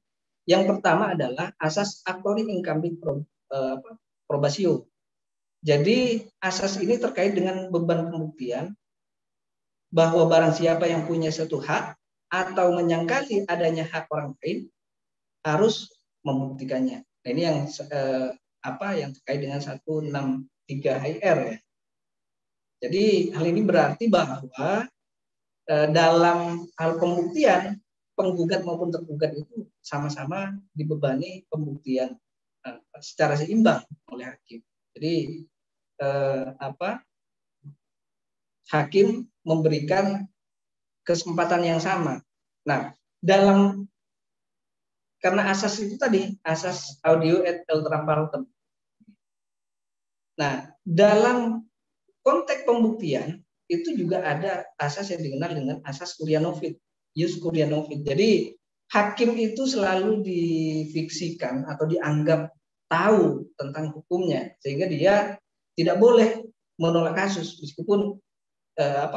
Yang pertama adalah asas actori incumbit probatio. Jadi asas ini terkait dengan beban pembuktian bahwa barang siapa yang punya satu hak atau menyangkali adanya hak orang lain harus membuktikannya. Nah, ini yang yang terkait dengan 163 HIR ya. Jadi hal ini berarti bahwa dalam hal pembuktian penggugat maupun tergugat itu sama-sama dibebani pembuktian secara seimbang oleh hakim. Jadi hakim memberikan kesempatan yang sama. Nah, karena asas itu tadi asas audio et altera partem. Nah, dalam konteks pembuktian itu juga ada asas yang dikenal dengan asas Kuryanovit, jus Kuryanovit. Jadi hakim itu selalu difiksikan atau dianggap tahu tentang hukumnya, sehingga dia tidak boleh menolak kasus meskipun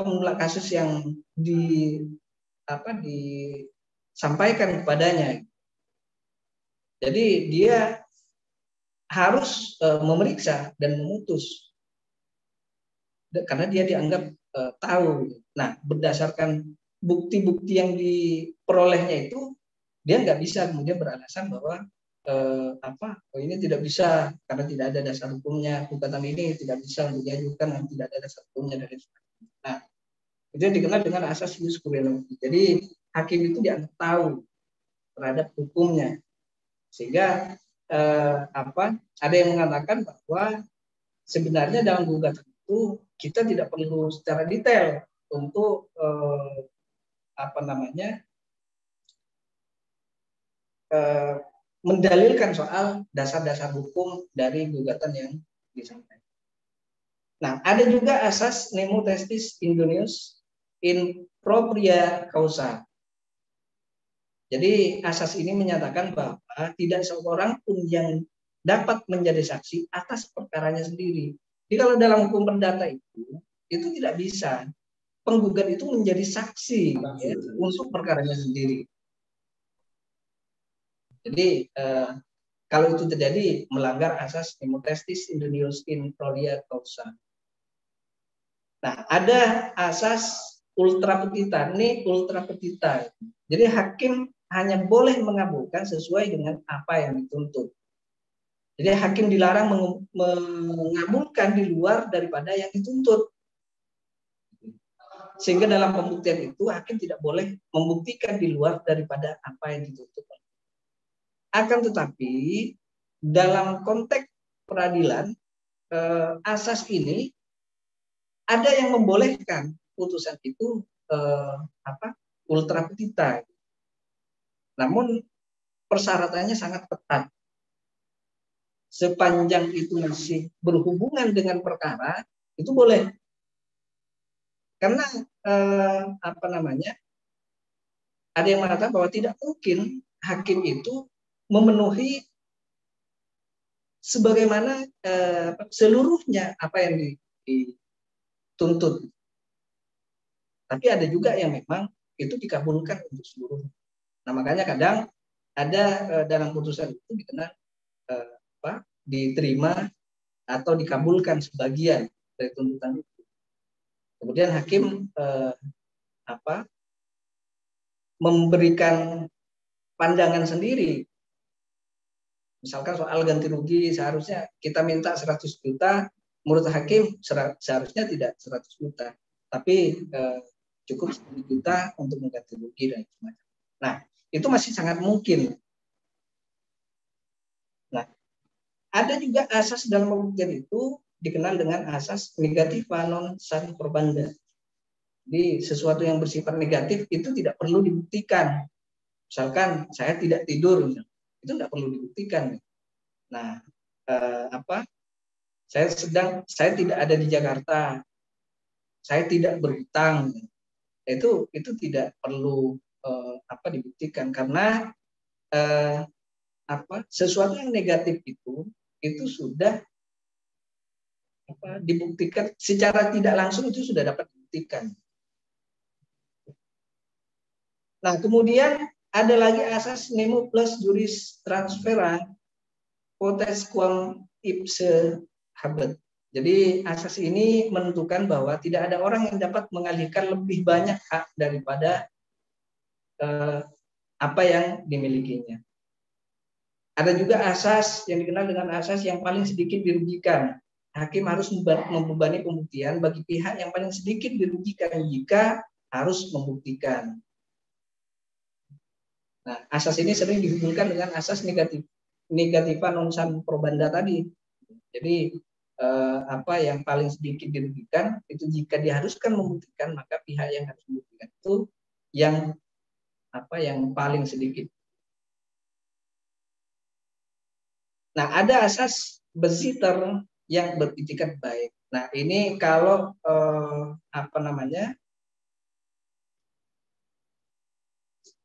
menolak kasus yang disampaikan kepadanya. Jadi dia harus memeriksa dan memutus karena dia dianggap tahu. Nah, berdasarkan bukti-bukti yang diperolehnya itu, dia nggak bisa kemudian beralasan bahwa ini tidak bisa karena tidak ada dasar hukumnya, gugatan ini tidak bisa untuk diajukan dan tidak ada dasar hukumnya dari. Nah, itu yang dikenal dengan asas jus Kuryanovit. Jadi hakim itu dianggap tahu terhadap hukumnya, sehingga ada yang mengatakan bahwa sebenarnya dalam gugatan itu kita tidak perlu secara detail untuk apa namanya mendalilkan soal dasar-dasar hukum dari gugatan yang disampaikan. Nah, ada juga asas nemo testis indonius in propria causa. Jadi asas ini menyatakan bahwa tidak seorang pun yang dapat menjadi saksi atas perkaranya sendiri. Jadi kalau dalam hukum perdata itu tidak bisa penggugat itu menjadi saksi ya, untuk perkaranya sendiri. Jadi kalau itu terjadi melanggar asas nemo testis indonius in propria causa. Nah, ada asas ultra petita. Ini ultra petita. Jadi hakim hanya boleh mengabulkan sesuai dengan apa yang dituntut. Jadi hakim dilarang mengabulkan di luar daripada yang dituntut. Sehingga dalam pembuktian itu hakim tidak boleh membuktikan di luar daripada apa yang dituntut. Akan tetapi dalam konteks peradilan asas ini ada yang membolehkan putusan itu ultra petita. Namun persyaratannya sangat ketat. Sepanjang itu masih berhubungan dengan perkara, itu boleh. Karena apa namanya? Ada yang mengatakan bahwa tidak mungkin hakim itu memenuhi sebagaimana seluruhnya apa yang dituntut. Tapi ada juga yang memang itu dikabulkan untuk seluruhnya. Nah, makanya kadang ada dalam putusan itu dikenal diterima atau dikabulkan sebagian dari tuntutan itu. Kemudian hakim memberikan pandangan sendiri. Misalkan soal ganti rugi seharusnya kita minta 100 juta, menurut hakim seharusnya tidak 100 juta, tapi cukup 10 juta untuk mengganti rugi dan semacamnya. Nah, itu masih sangat mungkin. Nah, ada juga asas dalam pembuktian itu dikenal dengan asas negativa non san probanda. Jadi sesuatu yang bersifat negatif itu tidak perlu dibuktikan. Misalkan saya tidak tidur, itu tidak perlu dibuktikan. Nah, saya tidak ada di Jakarta, saya tidak berhutang, itu tidak perlu dibuktikan karena sesuatu yang negatif itu sudah dibuktikan secara tidak langsung, itu sudah dapat dibuktikan. Nah, kemudian ada lagi asas nemo plus juris transfera potes quam ipse habet. Jadi asas ini menentukan bahwa tidak ada orang yang dapat mengalihkan lebih banyak hak daripada apa yang dimilikinya. Ada juga asas yang dikenal dengan asas yang paling sedikit dirugikan. Hakim harus membebani pembuktian bagi pihak yang paling sedikit dirugikan jika harus membuktikan. Nah, asas ini sering dihubungkan dengan asas negativa non san probanda tadi. Jadi apa yang paling sedikit dirugikan itu jika diharuskan membuktikan, maka pihak yang harus membuktikan itu yang paling sedikit. Nah, ada asas besiter yang beritikat baik. Nah, ini kalau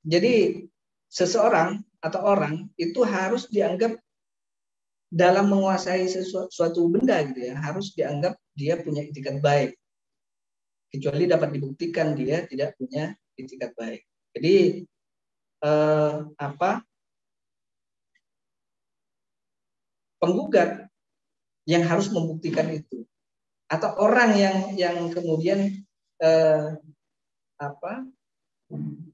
jadi seseorang atau orang itu harus dianggap dalam menguasai suatu benda gitu ya, harus dianggap dia punya itikat baik. Kecuali dapat dibuktikan dia tidak punya itikat baik. Jadi penggugat yang harus membuktikan itu, atau orang yang kemudian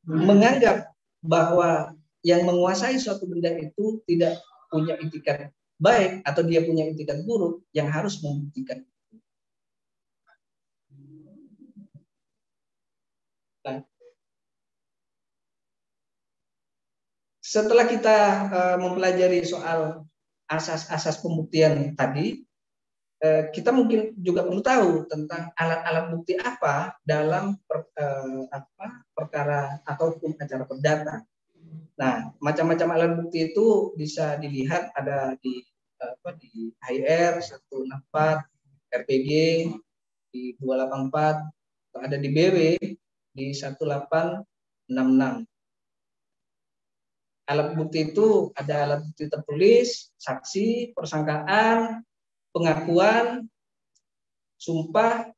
menganggap bahwa yang menguasai suatu benda itu tidak punya itikat baik atau dia punya itikat buruk, yang harus membuktikan. Nah, setelah kita mempelajari soal asas-asas pembuktian tadi, kita mungkin juga perlu tahu tentang alat-alat bukti apa dalam perkara atau hukum acara perdata. Nah, macam-macam alat bukti itu bisa dilihat ada di HIR 164, RPG di 284, ada di BW di 1866. Alat bukti itu ada alat bukti tertulis, saksi, persangkaan, pengakuan, sumpah,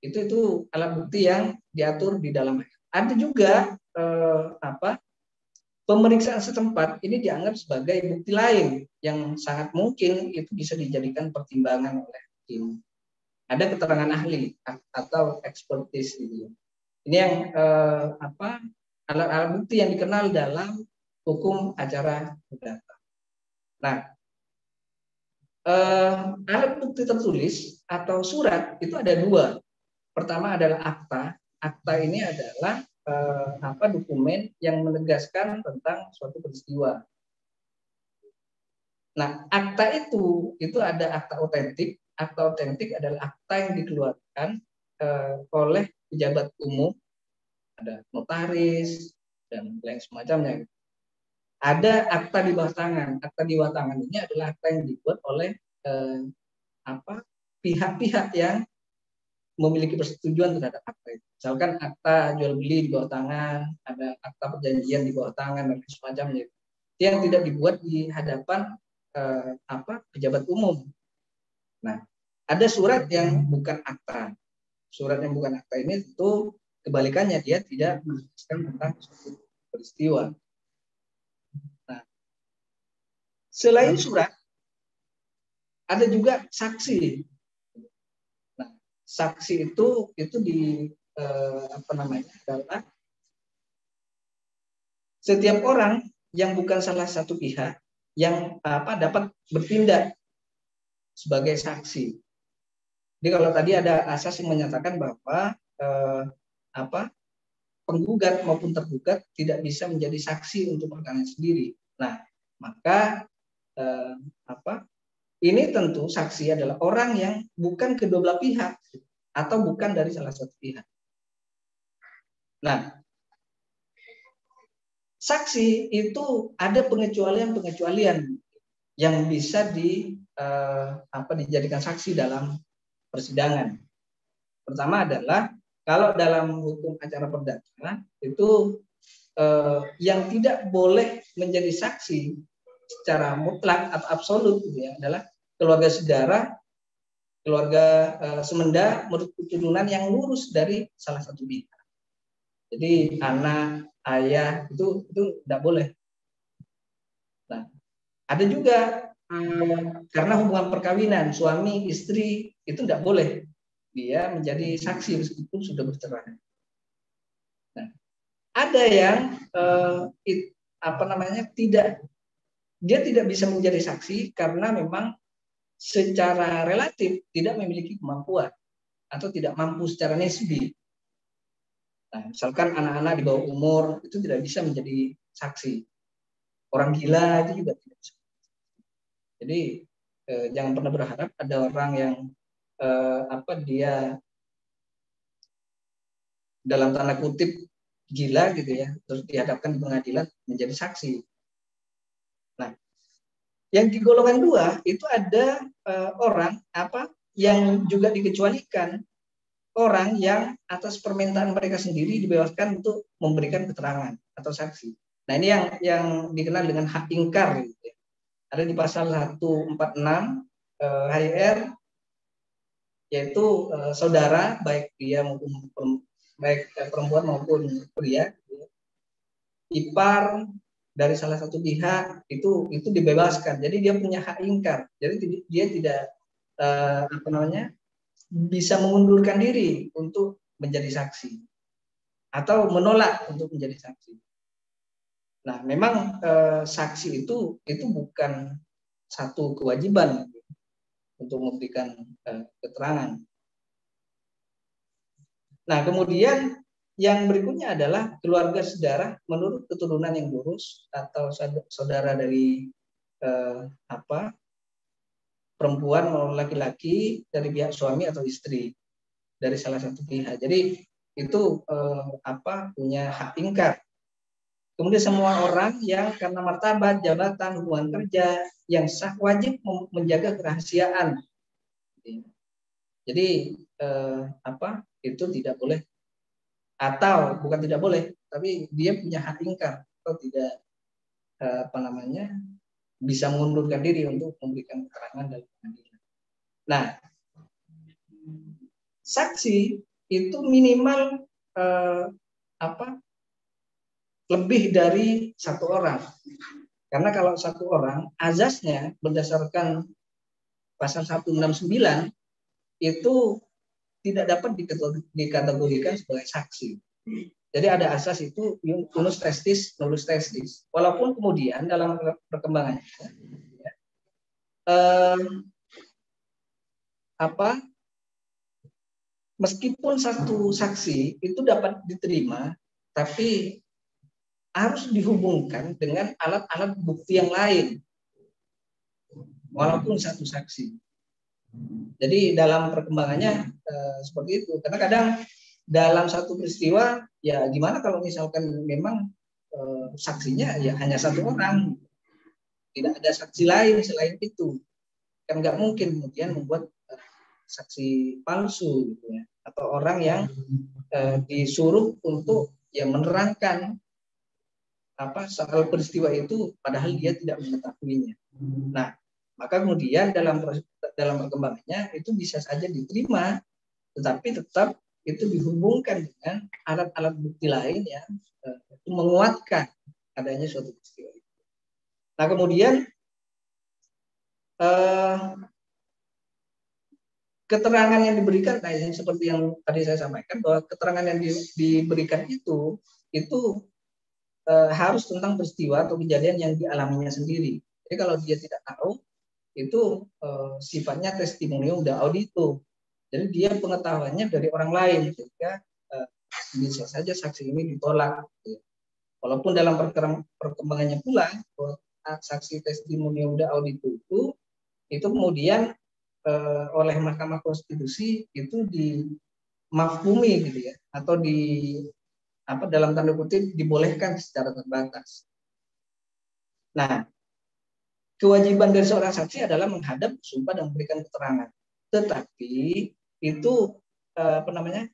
itu alat bukti yang diatur di dalam. Ada juga pemeriksaan setempat ini dianggap sebagai bukti lain yang sangat mungkin itu bisa dijadikan pertimbangan oleh hakim. Ada keterangan ahli atau ekspertis gitu. Ini yang alat-alat bukti yang dikenal dalam hukum acara perdata. Nah, alat bukti tertulis atau surat itu ada dua. Pertama adalah akta. Akta ini adalah dokumen yang menegaskan tentang suatu peristiwa. Nah, akta itu ada akta otentik. Akta otentik adalah akta yang dikeluarkan oleh pejabat umum, ada notaris dan lain semacamnya. Ada akta di bawah tangan. Akta di bawah tangan ini adalah akta yang dibuat oleh pihak-pihak yang memiliki persetujuan terhadap akta itu. Misalkan akta jual beli di bawah tangan, ada akta perjanjian di bawah tangan dan semacamnya. Itu yang tidak dibuat di hadapan pejabat umum. Nah, ada surat yang bukan akta. Surat yang bukan akta ini itu kebalikannya, dia tidak menjelaskan tentang suatu peristiwa. Nah, selain surat, ada juga saksi. Nah, saksi itu adalah setiap orang yang bukan salah satu pihak yang dapat bertindak sebagai saksi. Jadi kalau tadi ada asas yang menyatakan bahwa penggugat maupun tergugat tidak bisa menjadi saksi untuk perkara sendiri. Nah, maka ini tentu saksi adalah orang yang bukan kedua belah pihak atau bukan dari salah satu pihak. Nah, saksi itu ada pengecualian yang bisa dijadikan saksi dalam persidangan. Pertama adalah kalau dalam hukum acara perdata itu yang tidak boleh menjadi saksi secara mutlak atau absolut gitu ya, adalah keluarga saudara, keluarga semenda menurut keturunan yang lurus dari salah satu pihak. Jadi anak, ayah itu tidak boleh. Nah, ada juga karena hubungan perkawinan suami istri itu tidak boleh dia menjadi saksi meskipun sudah bercerai. Nah, ada yang tidak bisa menjadi saksi karena memang secara relatif tidak memiliki kemampuan atau tidak mampu secara nisbi. Nah, misalkan anak-anak di bawah umur itu tidak bisa menjadi saksi. Orang gila itu juga tidak bisa. Jadi jangan pernah berharap ada orang yang dia dalam tanda kutip gila gitu ya, terus dihadapkan di pengadilan menjadi saksi. Nah, yang di golongan 2 itu ada orang yang juga dikecualikan, orang yang atas permintaan mereka sendiri dibebaskan untuk memberikan keterangan atau saksi. Nah, ini yang dikenal dengan hak ingkar gitu ya. Ada di pasal 146 HIR, yaitu saudara baik dia maupun baik perempuan maupun pria, ipar dari salah satu pihak itu dibebaskan. Jadi dia punya hak ingkar. Jadi dia tidak bisa mengundurkan diri untuk menjadi saksi atau menolak untuk menjadi saksi. Nah, memang saksi itu bukan satu kewajiban untuk memberikan keterangan. Nah, kemudian yang berikutnya adalah keluarga saudara menurut keturunan yang lurus atau saudara dari perempuan maupun laki-laki dari pihak suami atau istri dari salah satu pihak. Jadi itu punya hak ingkar. Kemudian semua orang yang karena martabat, jabatan, hubungan kerja yang sah wajib menjaga kerahasiaan. Jadi itu tidak boleh, atau bukan tidak boleh, tapi dia punya hak ingkar atau tidak bisa mengundurkan diri untuk memberikan keterangan dalam pengadilan. Nah, saksi itu minimal lebih dari satu orang. Karena kalau satu orang, azasnya berdasarkan pasal 169 itu tidak dapat dikategorikan sebagai saksi. Jadi ada asas itu unus testis, nullus testis. Walaupun kemudian dalam perkembangannya meskipun satu saksi itu dapat diterima, tapi harus dihubungkan dengan alat-alat bukti yang lain, walaupun satu saksi. Jadi dalam perkembangannya seperti itu. Karena kadang dalam satu peristiwa, ya gimana kalau misalkan memang saksinya ya hanya satu orang, tidak ada saksi lain selain itu, kan nggak mungkin kemudian membuat saksi palsu gitu ya, atau orang yang disuruh untuk ya menerangkan soal peristiwa itu padahal dia tidak mengetahuinya. Nah, maka kemudian dalam perkembangannya itu bisa saja diterima, tetapi tetap itu dihubungkan dengan alat-alat bukti lain yang menguatkan adanya suatu peristiwa itu. Nah, kemudian keterangan yang diberikan, yang seperti yang tadi saya sampaikan, bahwa keterangan yang diberikan itu harus tentang peristiwa atau kejadian yang dialaminya sendiri. Jadi kalau dia tidak tahu, itu sifatnya testimonium da audito. Jadi dia pengetahuannya dari orang lain, sehingga bisa saja saksi ini ditolak. Walaupun dalam perkembangannya pula, saksi testimonium da audito itu kemudian oleh Mahkamah Konstitusi itu dimafhumi gitu ya, atau dalam tanda kutip dibolehkan secara terbatas. Nah, kewajiban dari seorang saksi adalah menghadap, bersumpah dan memberikan keterangan. Tetapi itu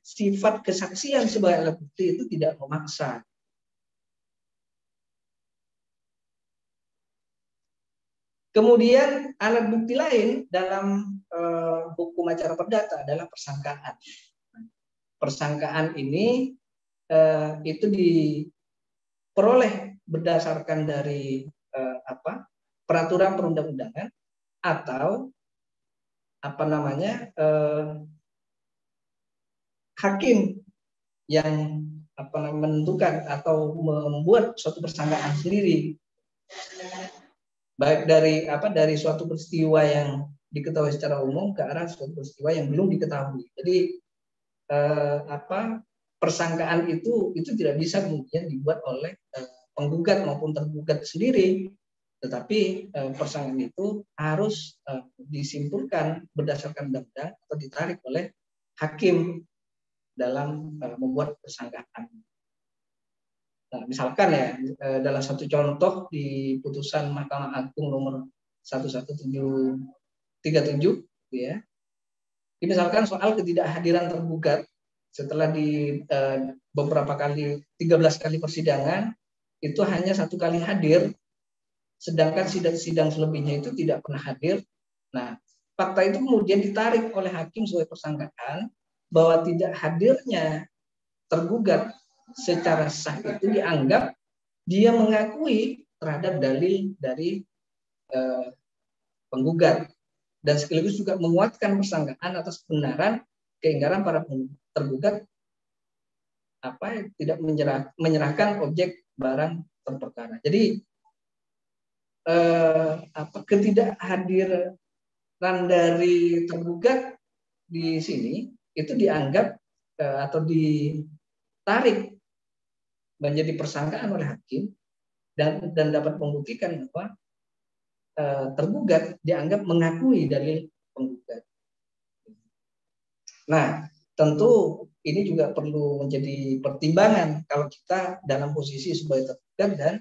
sifat kesaksian sebagai alat bukti itu tidak memaksa. Kemudian alat bukti lain dalam hukum acara perdata adalah persangkaan. Persangkaan ini itu diperoleh berdasarkan dari peraturan perundang-undangan atau hakim yang menentukan atau membuat suatu persangkaan sendiri, baik dari suatu peristiwa yang diketahui secara umum ke arah suatu peristiwa yang belum diketahui. Jadi persangkaan itu tidak bisa kemudian dibuat oleh penggugat maupun tergugat sendiri, tetapi persangkaan itu harus disimpulkan berdasarkan undang-undang atau ditarik oleh hakim dalam membuat persangkaan. Nah, misalkan ya dalam satu contoh di putusan Mahkamah Agung nomor 11737 ya, misalkan soal ketidakhadiran tergugat setelah di beberapa kali 13 kali persidangan itu hanya satu kali hadir, sedangkan sidang selebihnya itu tidak pernah hadir. Nah, fakta itu kemudian ditarik oleh hakim sebagai persangkaan bahwa tidak hadirnya tergugat secara sah itu dianggap dia mengakui terhadap dalil dari penggugat dan sekaligus juga menguatkan persangkaan atas kebenaran keingkaran para tergugat tidak menyerahkan objek barang terperkara. Jadi ketidakhadiran dari tergugat di sini itu dianggap atau ditarik menjadi persangkaan oleh hakim dan dapat membuktikan bahwa tergugat dianggap mengakui dalil penggugat. Nah, tentu ini juga perlu menjadi pertimbangan kalau kita dalam posisi sebagai tergugat dan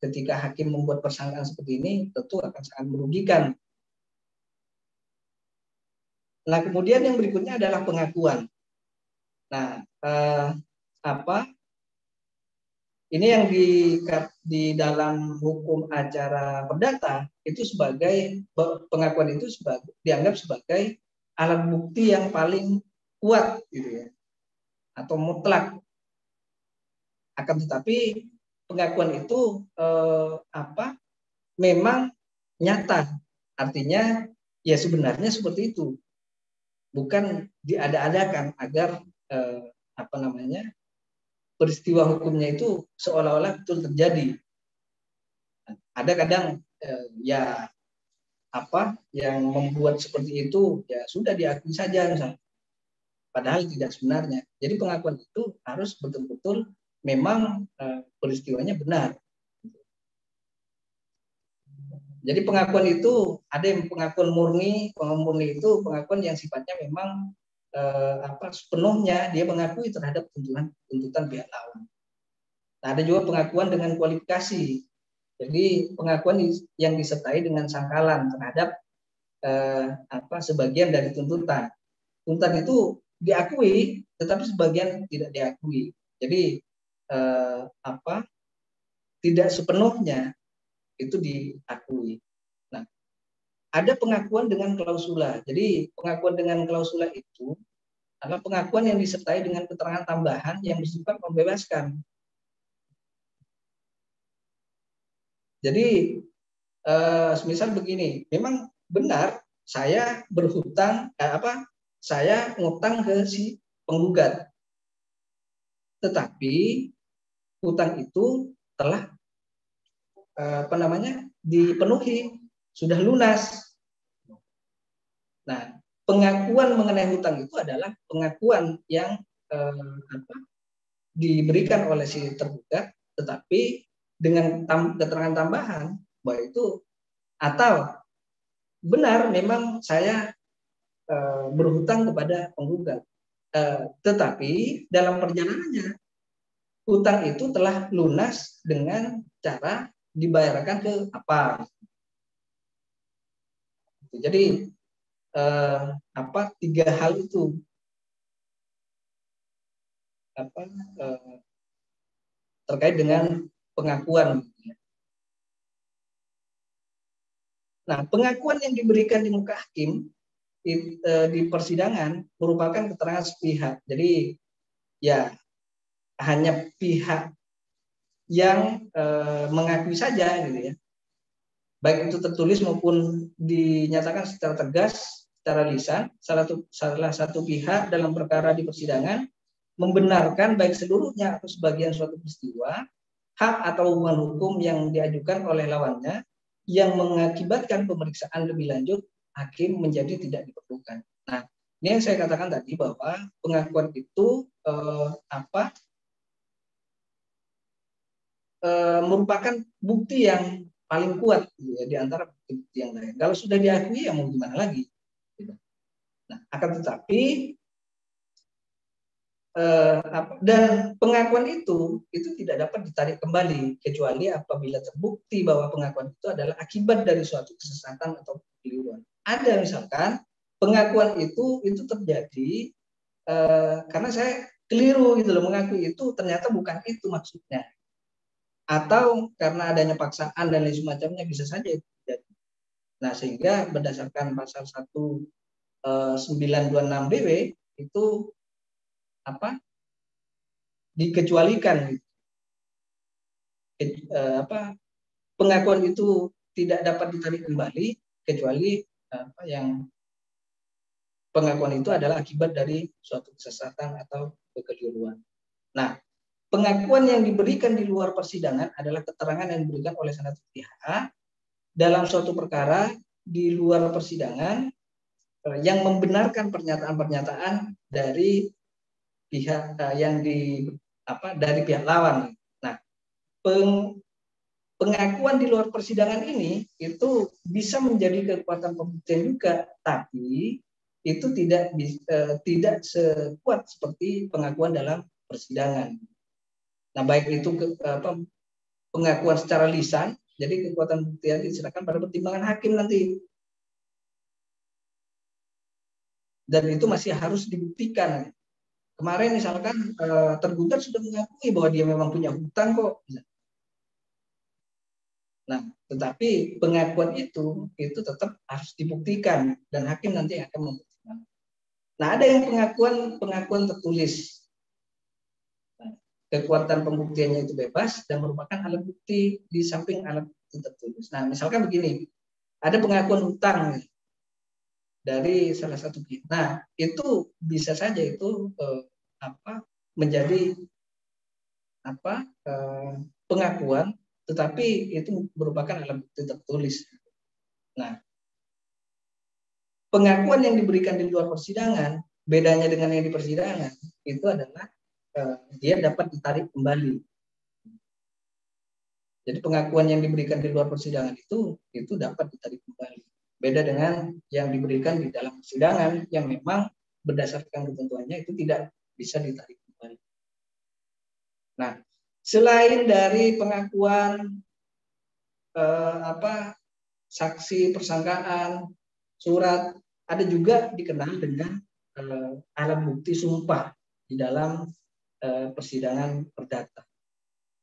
ketika hakim membuat persangkaan seperti ini tentu akan sangat merugikan. Nah, kemudian yang berikutnya adalah pengakuan. Nah, ini yang di dalam hukum acara perdata itu sebagai pengakuan itu dianggap sebagai alat bukti yang paling kuat gitu ya, atau mutlak. Akan tetapi pengakuan itu memang nyata, artinya ya sebenarnya seperti itu, bukan diada-adakan agar peristiwa hukumnya itu seolah-olah betul terjadi. Ada kadang yang membuat seperti itu ya sudah diakui saja misalnya, padahal tidak sebenarnya. Jadi pengakuan itu harus betul-betul memang peristiwanya benar. Jadi pengakuan itu ada yang pengakuan murni. Pengakuan murni itu pengakuan yang sifatnya memang sepenuhnya dia mengakui terhadap tuntutan pihak lawan. Nah, ada juga pengakuan dengan kualifikasi. Jadi pengakuan yang disertai dengan sangkalan terhadap sebagian dari tuntutan. Tuntutan itu diakui, tetapi sebagian tidak diakui. Jadi tidak sepenuhnya itu diakui. Nah, ada pengakuan dengan klausula. Jadi pengakuan dengan klausula itu adalah pengakuan yang disertai dengan keterangan tambahan yang bersifat membebaskan. Jadi misal begini, memang benar saya berhutang, saya ngutang ke si penggugat, tetapi hutang itu telah dipenuhi, sudah lunas. Nah, pengakuan mengenai hutang itu adalah pengakuan yang diberikan oleh si tergugat, tetapi dengan keterangan tambahan bahwa itu atau benar memang saya berhutang kepada penggugat, tetapi dalam perjalanannya hutang itu telah lunas dengan cara dibayarkan ke apa. Jadi tiga hal itu terkait dengan pengakuan. Nah, pengakuan yang diberikan di muka hakim di persidangan merupakan keterangan sepihak. Jadi ya hanya pihak yang mengakui saja gitu ya. Baik itu tertulis maupun dinyatakan secara tegas, secara lisan, salah satu pihak dalam perkara di persidangan membenarkan baik seluruhnya atau sebagian suatu peristiwa, hak atau hubungan hukum yang diajukan oleh lawannya yang mengakibatkan pemeriksaan lebih lanjut hakim menjadi tidak diperlukan. Nah, ini yang saya katakan tadi bahwa pengakuan itu merupakan bukti yang paling kuat ya, di antara bukti yang lain. Kalau sudah diakui ya mau gimana lagi. Nah, akan tetapi dan pengakuan itu tidak dapat ditarik kembali kecuali apabila terbukti bahwa pengakuan itu adalah akibat dari suatu kesesatan atau kekeliruan. Ada misalkan pengakuan itu terjadi karena saya keliru gitu loh, mengakui itu ternyata bukan itu maksudnya, atau karena adanya paksaan dan lain semacamnya bisa saja itu terjadi. Nah, sehingga berdasarkan pasal 1926 BW itu dikecualikan pengakuan itu tidak dapat ditarik kembali kecuali yang pengakuan itu adalah akibat dari suatu kesesatan atau kekeliruan. Nah, pengakuan yang diberikan di luar persidangan adalah keterangan yang diberikan oleh salah satu pihak dalam suatu perkara di luar persidangan yang membenarkan pernyataan-pernyataan dari pihak dari pihak lawan. Nah, pengakuan di luar persidangan ini itu bisa menjadi kekuatan pembuktian juga, tapi itu tidak sekuat seperti pengakuan dalam persidangan. Nah, baik itu pengakuan secara lisan, jadi kekuatan buktian diserahkan pada pertimbangan hakim nanti. Dan itu masih harus dibuktikan. Kemarin misalkan tergugat sudah mengakui bahwa dia memang punya hutang kok. Nah, tetapi pengakuan itu tetap harus dibuktikan dan hakim nanti akan membuktikan. Nah, ada yang pengakuan tertulis. Nah, kekuatan pembuktiannya itu bebas dan merupakan alat bukti di samping alat bukti tertulis. Nah, misalkan begini, ada pengakuan hutang dari salah satu pihak. Nah, itu bisa saja itu menjadi pengakuan, tetapi itu merupakan alat bukti tertulis. Nah, pengakuan yang diberikan di luar persidangan, bedanya dengan yang di persidangan, itu adalah dia dapat ditarik kembali. Jadi pengakuan yang diberikan di luar persidangan itu dapat ditarik kembali. Beda dengan yang diberikan di dalam persidangan yang memang berdasarkan ketentuannya itu tidak bisa ditarik kembali. Nah, selain dari pengakuan saksi, persangkaan, surat, ada juga dikenal dengan alat bukti sumpah di dalam persidangan perdata.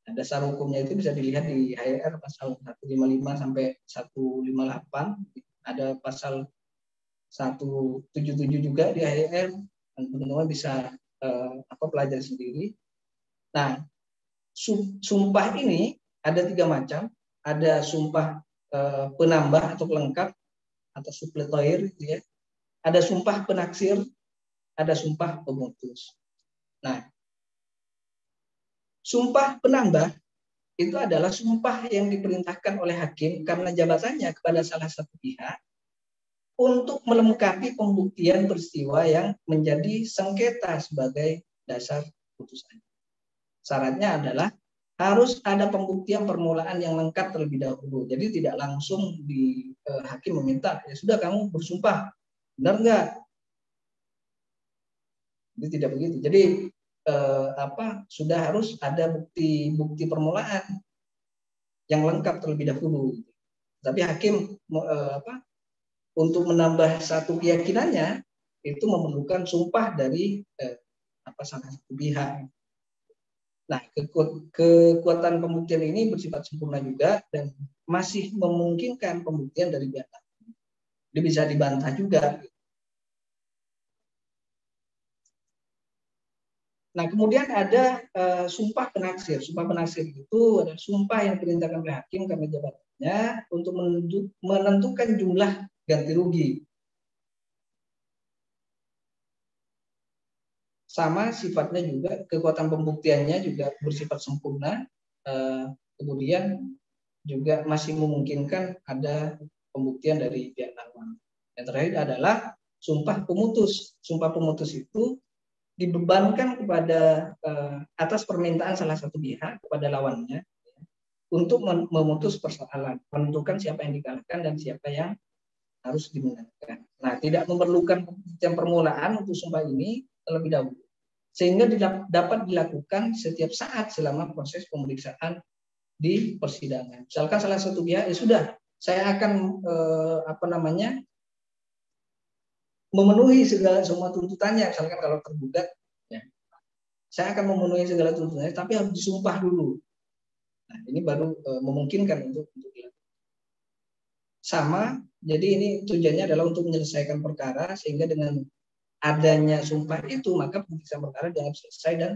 Nah, dasar hukumnya itu bisa dilihat di HER pasal 155 sampai 158, ada pasal 177 juga di HER, teman-teman bisa pelajari sendiri. Nah, sumpah ini ada 3 macam, ada sumpah penambah atau pelengkap atau supletoir, gitu ya. Ada sumpah penaksir, ada sumpah pemutus. Nah, sumpah penambah itu adalah sumpah yang diperintahkan oleh hakim karena jabatannya kepada salah satu pihak untuk melengkapi pembuktian peristiwa yang menjadi sengketa sebagai dasar putusan. Syaratnya adalah harus ada pembuktian permulaan yang lengkap terlebih dahulu. Jadi tidak langsung hakim meminta, ya sudah kamu bersumpah, benar nggak? Jadi tidak begitu. Jadi sudah harus ada bukti permulaan yang lengkap terlebih dahulu. Tapi hakim untuk menambah satu keyakinannya itu memerlukan sumpah dari salah satu pihak. Nah, kekuatan pembuktian ini bersifat sempurna juga dan masih memungkinkan pembuktian dari pihak lain. Dia bisa dibantah juga. Nah, kemudian ada sumpah penaksir. Sumpah penaksir itu adalah sumpah yang diperintahkan oleh hakim karena jabatannya untuk menentukan jumlah ganti rugi. Sama sifatnya juga, kekuatan pembuktiannya juga bersifat sempurna. Kemudian juga masih memungkinkan ada pembuktian dari pihak lawan. Yang terakhir adalah sumpah pemutus. Sumpah pemutus itu dibebankan kepada atas permintaan salah satu pihak kepada lawannya untuk memutus persoalan, menentukan siapa yang dikalahkan dan siapa yang harus dimenangkan. Nah, tidak memerlukan pembuktian permulaan untuk sumpah ini terlebih dahulu, sehingga dapat dilakukan setiap saat selama proses pemeriksaan di persidangan. Misalkan salah satu pihak, ya sudah, saya akan memenuhi semua tuntutannya, misalkan kalau tergugat, ya, saya akan memenuhi segala tuntutannya, tapi harus disumpah dulu. Nah, ini baru memungkinkan untuk dilakukan. Sama, jadi ini tujuannya adalah untuk menyelesaikan perkara, sehingga dengan adanya sumpah itu, maka pemeriksaan perkara dianggap selesai dan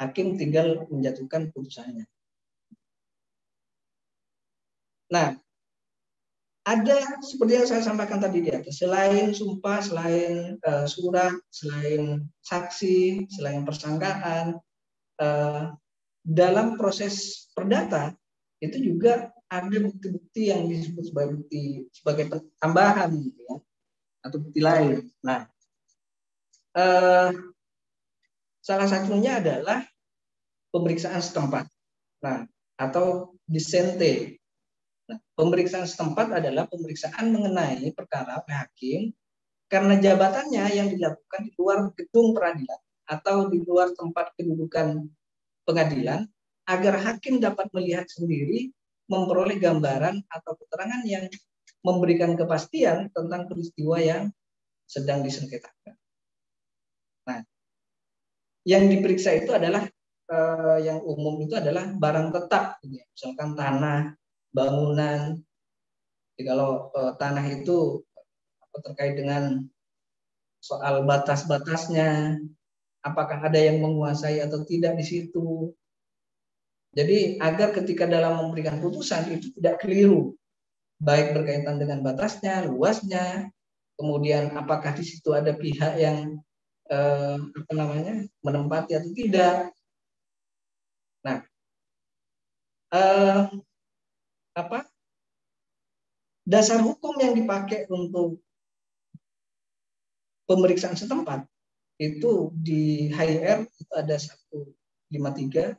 hakim tinggal menjatuhkan putusannya. Nah, ada seperti yang saya sampaikan tadi di atas, selain sumpah, selain surat, selain saksi, selain persangkaan, dalam proses perdata itu juga ada bukti-bukti yang disebut sebagai tambahan, gitu ya, atau bukti lain. Nah, salah satunya adalah pemeriksaan setempat, nah, atau disente. Pemeriksaan setempat adalah pemeriksaan mengenai perkara oleh hakim karena jabatannya yang dilakukan di luar gedung peradilan atau di luar tempat kedudukan pengadilan, agar hakim dapat melihat sendiri, memperoleh gambaran atau keterangan yang memberikan kepastian tentang peristiwa yang sedang disengketakan. Nah, yang diperiksa itu adalah yang umum itu adalah barang tetap, misalkan tanah, bangunan. Jadi kalau tanah itu terkait dengan soal batas-batasnya, apakah ada yang menguasai atau tidak di situ. Jadi agar ketika dalam memberikan putusan itu tidak keliru, baik berkaitan dengan batasnya, luasnya, kemudian apakah di situ ada pihak yang menempati atau tidak. Nah, dasar hukum yang dipakai untuk pemeriksaan setempat itu di HIR itu ada 153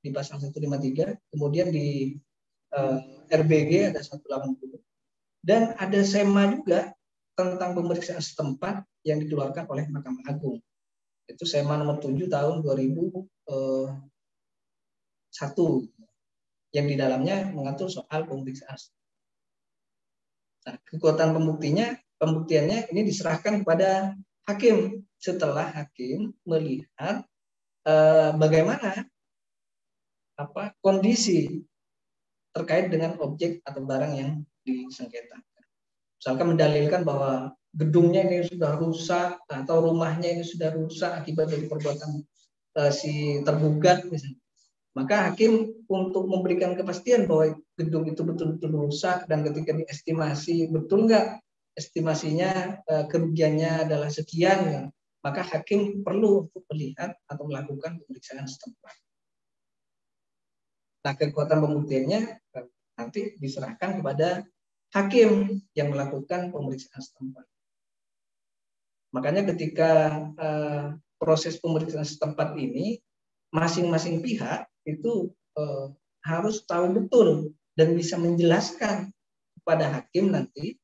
di pasal 153, kemudian di RBG ada 180, dan ada SEMA juga tentang pemeriksaan setempat yang dikeluarkan oleh Mahkamah Agung. Itu SEMA nomor 7 tahun 2001 yang di dalamnya mengatur soal pemeriksaan. Nah, kekuatan pembuktiannya ini diserahkan kepada hakim setelah hakim melihat bagaimana kondisi terkait dengan objek atau barang yang disengketakan. Misalkan mendalilkan bahwa gedungnya ini sudah rusak atau rumahnya ini sudah rusak akibat dari perbuatan si tergugat misalnya. Maka hakim untuk memberikan kepastian bahwa gedung itu betul-betul rusak dan ketika diestimasi betul nggak estimasinya kerugiannya adalah sekian, maka hakim perlu untuk melihat atau melakukan pemeriksaan setempat. Nah, kekuatan pembuktiannya nanti diserahkan kepada hakim yang melakukan pemeriksaan setempat. Makanya ketika proses pemeriksaan setempat ini masing-masing pihak itu harus tahu betul dan bisa menjelaskan kepada hakim nanti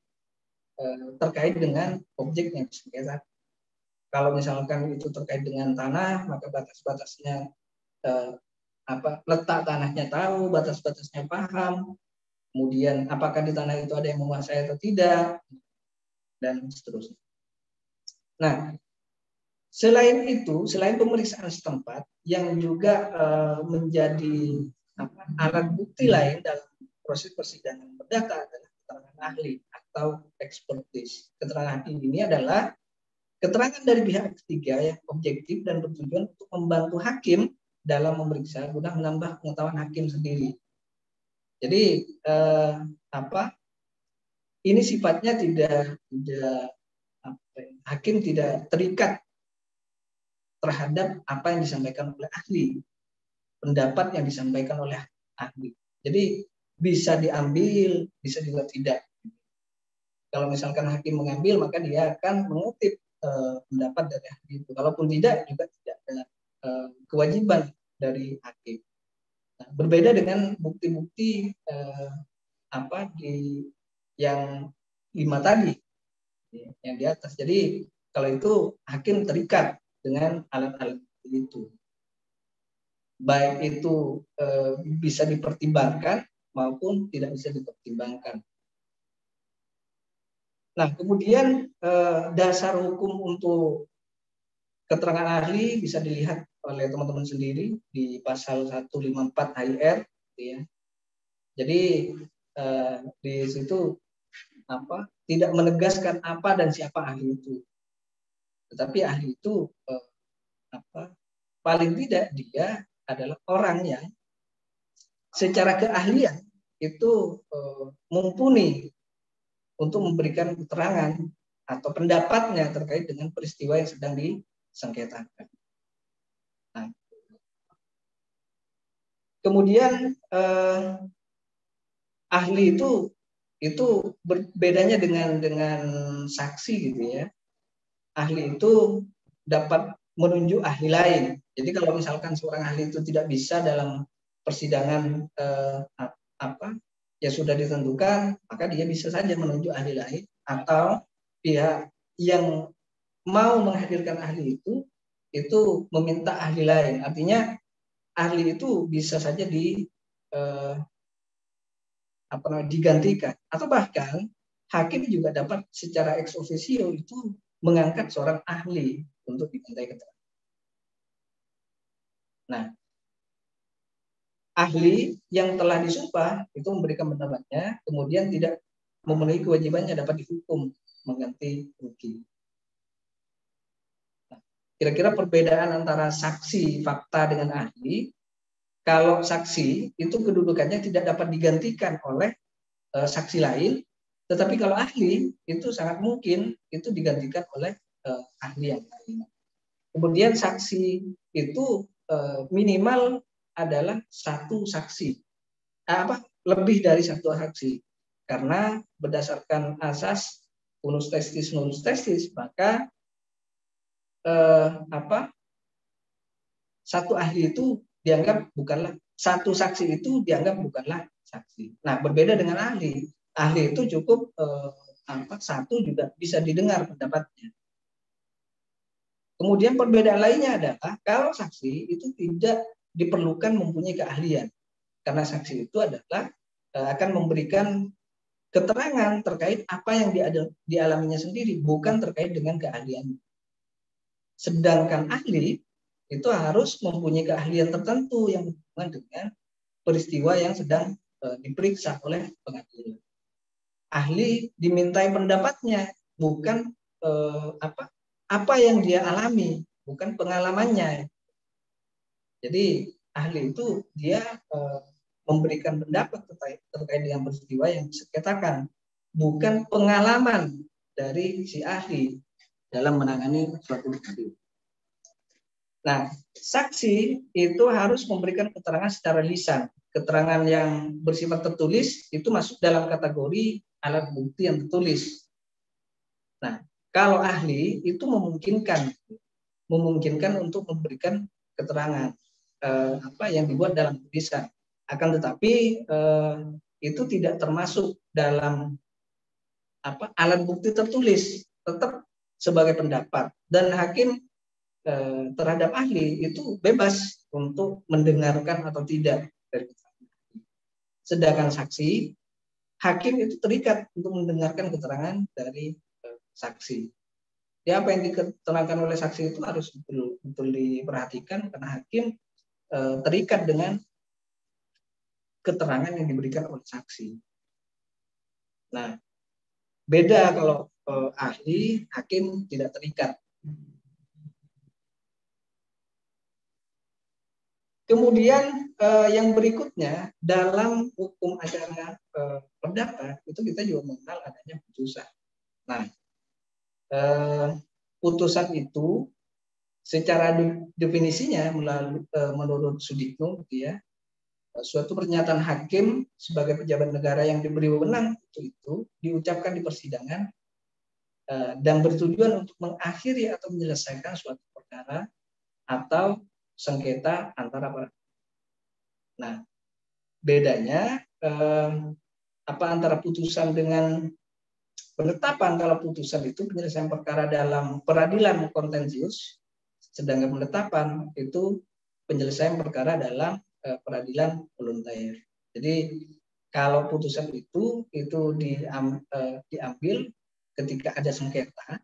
terkait dengan objek yang disengketakan. Kalau misalkan itu terkait dengan tanah, maka batas-batasnya letak tanahnya tahu, batas-batasnya paham, kemudian apakah di tanah itu ada yang menguasai atau tidak, dan seterusnya. Nah, selain itu, selain pemeriksaan setempat yang juga menjadi alat bukti lain dalam proses persidangan perdata adalah keterangan ahli atau ekspertis. Keterangan ahli ini adalah keterangan dari pihak ketiga yang objektif dan bertujuan untuk membantu hakim dalam memeriksa guna menambah pengetahuan hakim sendiri. Jadi ini sifatnya tidak hakim tidak terikat terhadap apa yang disampaikan oleh ahli, pendapat yang disampaikan oleh ahli. Jadi bisa diambil, bisa juga tidak. Kalau misalkan hakim mengambil, maka dia akan mengutip pendapat dari ahli itu. Kalaupun tidak, juga tidak ada kewajiban dari hakim. Nah, berbeda dengan bukti-bukti yang 5 tadi, yang di atas. Jadi kalau itu hakim terikat dengan alat-alat itu, baik itu bisa dipertimbangkan maupun tidak bisa dipertimbangkan. Nah, kemudian dasar hukum untuk keterangan ahli bisa dilihat oleh teman-teman sendiri di pasal 154 HIR, ya. Jadi di situ tidak menegaskan apa dan siapa ahli itu. Tetapi ahli itu paling tidak dia adalah orang yang secara keahlian itu mumpuni untuk memberikan keterangan atau pendapatnya terkait dengan peristiwa yang sedang disengketakan. Nah, kemudian ahli itu bedanya dengan saksi gitu ya. Ahli itu dapat menunjuk ahli lain. Jadi kalau misalkan seorang ahli itu tidak bisa dalam persidangan ya sudah ditentukan, maka dia bisa saja menunjuk ahli lain, atau pihak yang mau menghadirkan ahli itu meminta ahli lain. Artinya ahli itu bisa saja digantikan, atau bahkan hakim juga dapat secara ex officio itu mengangkat seorang ahli untuk dimintai keterangan. Nah, ahli yang telah disumpah itu memberikan pendapatnya, kemudian tidak memenuhi kewajibannya dapat dihukum mengganti rugi. Nah, kira-kira perbedaan antara saksi fakta dengan ahli. Kalau saksi itu kedudukannya tidak dapat digantikan oleh saksi lain, tetapi kalau ahli itu sangat mungkin itu digantikan oleh ahli yang lain. Kemudian saksi itu minimal adalah satu saksi, lebih dari satu saksi, karena berdasarkan asas unus testis nulus testis, maka satu ahli itu dianggap bukanlah, satu saksi itu dianggap bukanlah saksi. Nah, berbeda dengan ahli. Ahli itu cukup satu juga bisa didengar pendapatnya. Kemudian perbedaan lainnya adalah kalau saksi itu tidak diperlukan mempunyai keahlian, karena saksi itu adalah akan memberikan keterangan terkait apa yang dialaminya sendiri, bukan terkait dengan keahlian. Sedangkan ahli itu harus mempunyai keahlian tertentu yang berhubungan dengan peristiwa yang sedang diperiksa oleh pengadilan. Ahli dimintai pendapatnya, bukan apa yang dia alami, bukan pengalamannya. Jadi ahli itu dia memberikan pendapat terkait dengan peristiwa yang disengketakan, bukan pengalaman dari si ahli dalam menangani suatu peristiwa. Nah, saksi itu harus memberikan keterangan secara lisan. Keterangan yang bersifat tertulis itu masuk dalam kategori alat bukti yang tertulis. Nah, kalau ahli itu memungkinkan untuk memberikan keterangan yang dibuat dalam tulisan. Akan tetapi itu tidak termasuk dalam alat bukti tertulis, tetap sebagai pendapat, dan hakim terhadap ahli itu bebas untuk mendengarkan atau tidak dari keterangan. Sedangkan saksi, hakim itu terikat untuk mendengarkan keterangan dari saksi. Ya, apa yang diterangkan oleh saksi itu harus betul diperhatikan, karena hakim terikat dengan keterangan yang diberikan oleh saksi. Nah, beda kalau ahli, hakim tidak terikat. Kemudian yang berikutnya dalam hukum acara perdata itu kita juga mengenal adanya putusan. Nah, putusan itu secara definisinya menurut Sudikno, ya, suatu pernyataan hakim sebagai pejabat negara yang diberi wewenang itu diucapkan di persidangan dan bertujuan untuk mengakhiri atau menyelesaikan suatu perkara atau sengketa antara para. Nah, bedanya antara putusan dengan penetapan. Kalau putusan itu penyelesaian perkara dalam peradilan kontensius, sedangkan penetapan itu penyelesaian perkara dalam peradilan voluntair. Jadi kalau putusan itu diambil ketika ada sengketa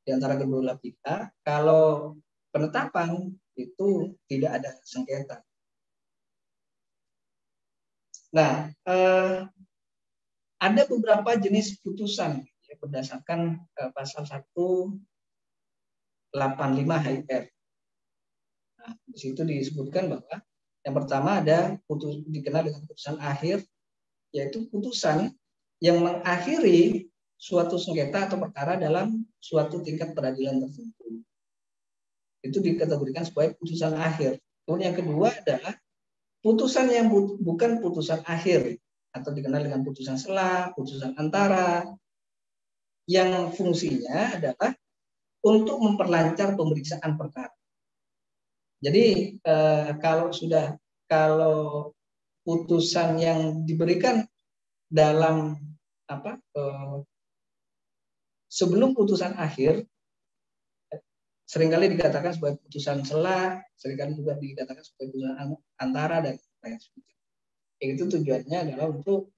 di antara kedua belah pihak. Kalau penetapan itu tidak ada sengketa. Nah, ada beberapa jenis putusan ya, berdasarkan pasal 185 HIR. Nah, di situ disebutkan bahwa yang pertama ada dikenal dengan putusan akhir, yaitu putusan yang mengakhiri suatu sengketa atau perkara dalam suatu tingkat peradilan tertentu. Itu dikategorikan sebagai putusan akhir. Kemudian yang kedua adalah putusan yang bukan putusan akhir, atau dikenal dengan putusan sela, putusan antara, yang fungsinya adalah untuk memperlancar pemeriksaan perkara. Jadi kalau putusan yang diberikan dalam sebelum putusan akhir seringkali dikatakan sebagai putusan sela, seringkali juga dikatakan sebagai putusan antara dan lain sebagainya. Itu tujuannya adalah untuk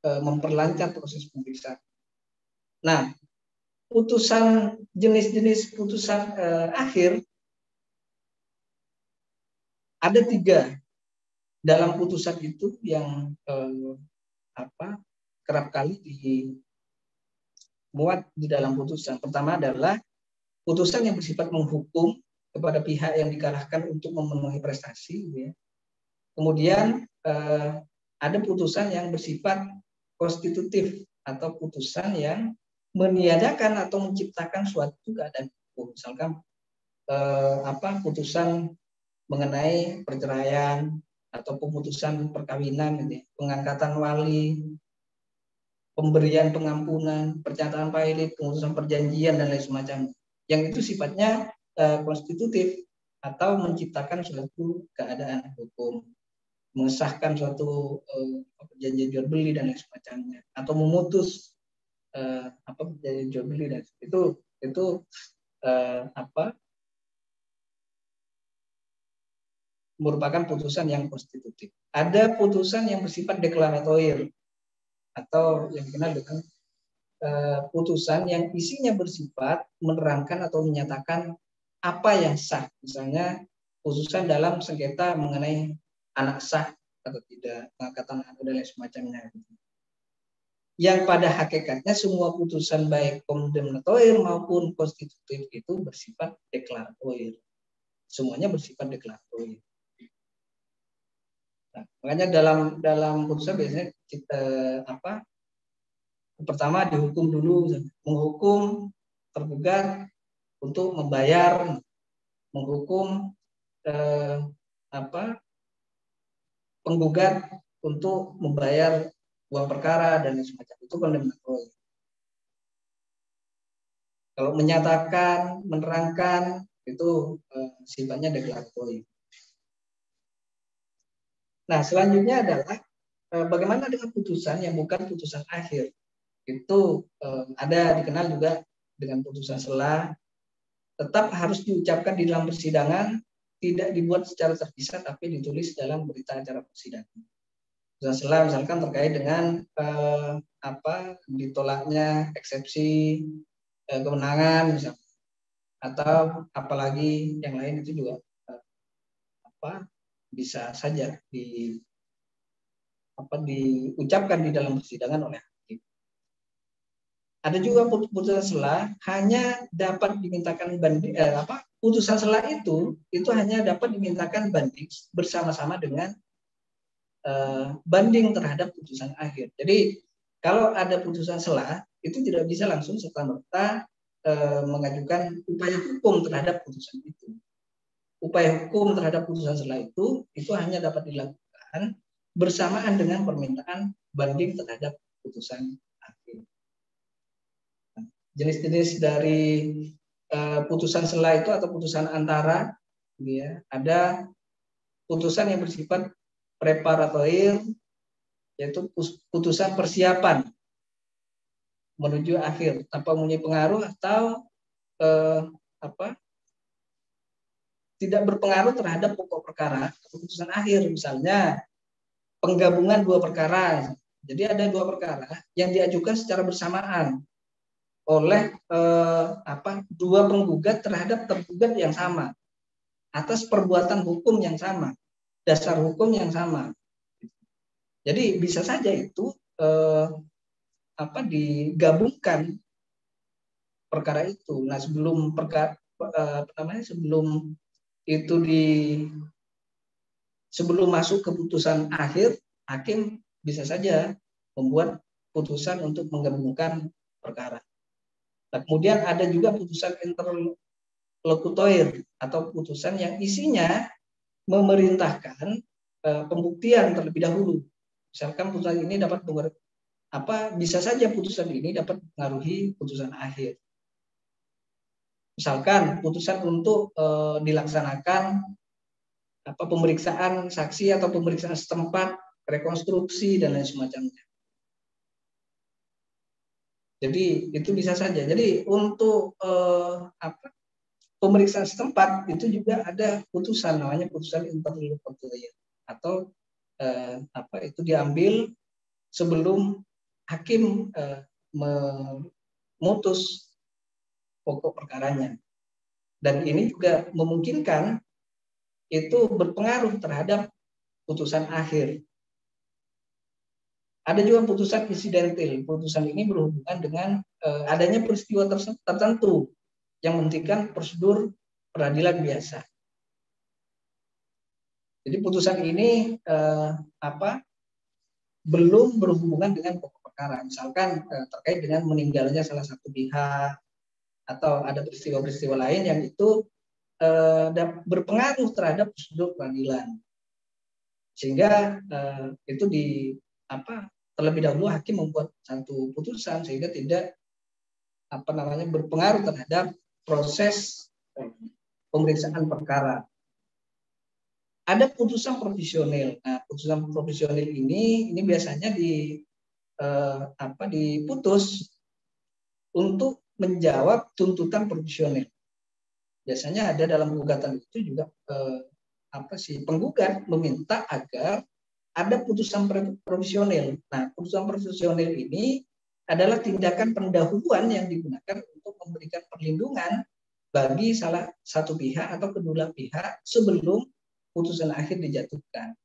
memperlancar proses pemeriksaan. Nah, jenis-jenis putusan akhir ada 3 dalam putusan itu yang kerap kali dimuat di dalam putusan. Pertama adalah putusan yang bersifat menghukum kepada pihak yang dikalahkan untuk memenuhi prestasi, ya. Kemudian ada putusan yang bersifat konstitutif atau putusan yang meniadakan atau menciptakan suatu keadaan hukum. Misalkan putusan mengenai perceraian atau pemutusan perkawinan, gitu ya, pengangkatan wali, pemberian pengampunan, pernyataan pailit, pemutusan perjanjian dan lain semacamnya. Yang itu sifatnya konstitutif atau menciptakan suatu keadaan hukum, mengesahkan suatu perjanjian jual beli dan lain semacamnya, atau memutus perjanjian jual beli, dan itu merupakan putusan yang konstitutif. Ada putusan yang bersifat deklaratoir atau yang dikenal dengan putusan yang isinya bersifat menerangkan atau menyatakan apa yang sah. Misalnya putusan dalam sengketa mengenai anak sah atau tidak, pengangkatan anak dan lain semacamnya. Yang pada hakikatnya semua putusan baik kondemnatoir maupun konstitutif itu bersifat deklaratoir. Semuanya bersifat deklaratoir. Nah, makanya dalam putusan biasanya kita pertama dihukum dulu, menghukum tergugat untuk membayar, menghukum penggugat untuk membayar uang perkara dan semacam itu kondemnatoir. Kalau menyatakan, menerangkan itu sifatnya deklaratoir. Nah, selanjutnya adalah bagaimana dengan putusan yang bukan putusan akhir. Itu ada dikenal juga dengan putusan sela, tetap harus diucapkan di dalam persidangan, tidak dibuat secara terpisah tapi ditulis dalam berita acara persidangan. Putusan sela misalkan terkait dengan ditolaknya eksepsi kemenangan misalnya, atau apalagi yang lain itu juga bisa saja diucapkan di dalam persidangan oleh hakim. Ada juga putusan sela hanya dapat dimintakan banding, putusan sela itu hanya dapat dimintakan banding bersama-sama dengan banding terhadap putusan akhir. Jadi kalau ada putusan sela itu tidak bisa langsung serta-merta mengajukan upaya hukum terhadap putusan itu. Upaya hukum terhadap putusan sela itu hanya dapat dilakukan bersamaan dengan permintaan banding terhadap putusan akhir. Jenis-jenis dari putusan sela itu atau putusan antara, ya, ada putusan yang bersifat preparatoir, yaitu putusan persiapan menuju akhir tanpa mempunyai pengaruh atau tidak berpengaruh terhadap pokok perkara atau putusan akhir. Misalnya penggabungan 2 perkara. Jadi ada 2 perkara yang diajukan secara bersamaan oleh 2 penggugat terhadap tergugat yang sama atas perbuatan hukum yang sama, dasar hukum yang sama. Jadi bisa saja itu digabungkan perkara itu. Nah, sebelum sebelum masuk ke putusan akhir, hakim bisa saja membuat putusan untuk menggabungkan perkara. Nah, kemudian ada juga putusan interlokutoir atau putusan yang isinya memerintahkan pembuktian terlebih dahulu. Misalkan putusan ini dapat bisa saja putusan ini dapat mengaruhi putusan akhir. Misalkan putusan untuk dilaksanakan pemeriksaan saksi atau pemeriksaan setempat, rekonstruksi dan lain semacamnya. Jadi itu bisa saja. Jadi untuk pemeriksaan setempat itu juga ada putusan, namanya putusan interlocutory, atau itu diambil sebelum hakim memutus pokok perkaranya. Dan ini juga memungkinkan itu berpengaruh terhadap putusan akhir. Ada juga putusan insidental. Putusan ini berhubungan dengan adanya peristiwa tertentu yang menghentikan prosedur peradilan biasa. Jadi putusan ini belum berhubungan dengan pokok perkara. Misalkan terkait dengan meninggalnya salah satu pihak atau ada peristiwa-peristiwa lain yang itu berpengaruh terhadap prosedur peradilan. Sehingga itu terlebih dahulu hakim membuat satu putusan sehingga tidak berpengaruh terhadap proses pemeriksaan perkara. Ada putusan provisional. Nah, putusan provisional ini biasanya diputus untuk menjawab tuntutan provisional. Biasanya ada dalam gugatan itu juga penggugat meminta agar ada putusan provisional. Nah, putusan provisional ini adalah tindakan pendahuluan yang digunakan untuk memberikan perlindungan bagi salah satu pihak atau kedua pihak sebelum putusan akhir dijatuhkan.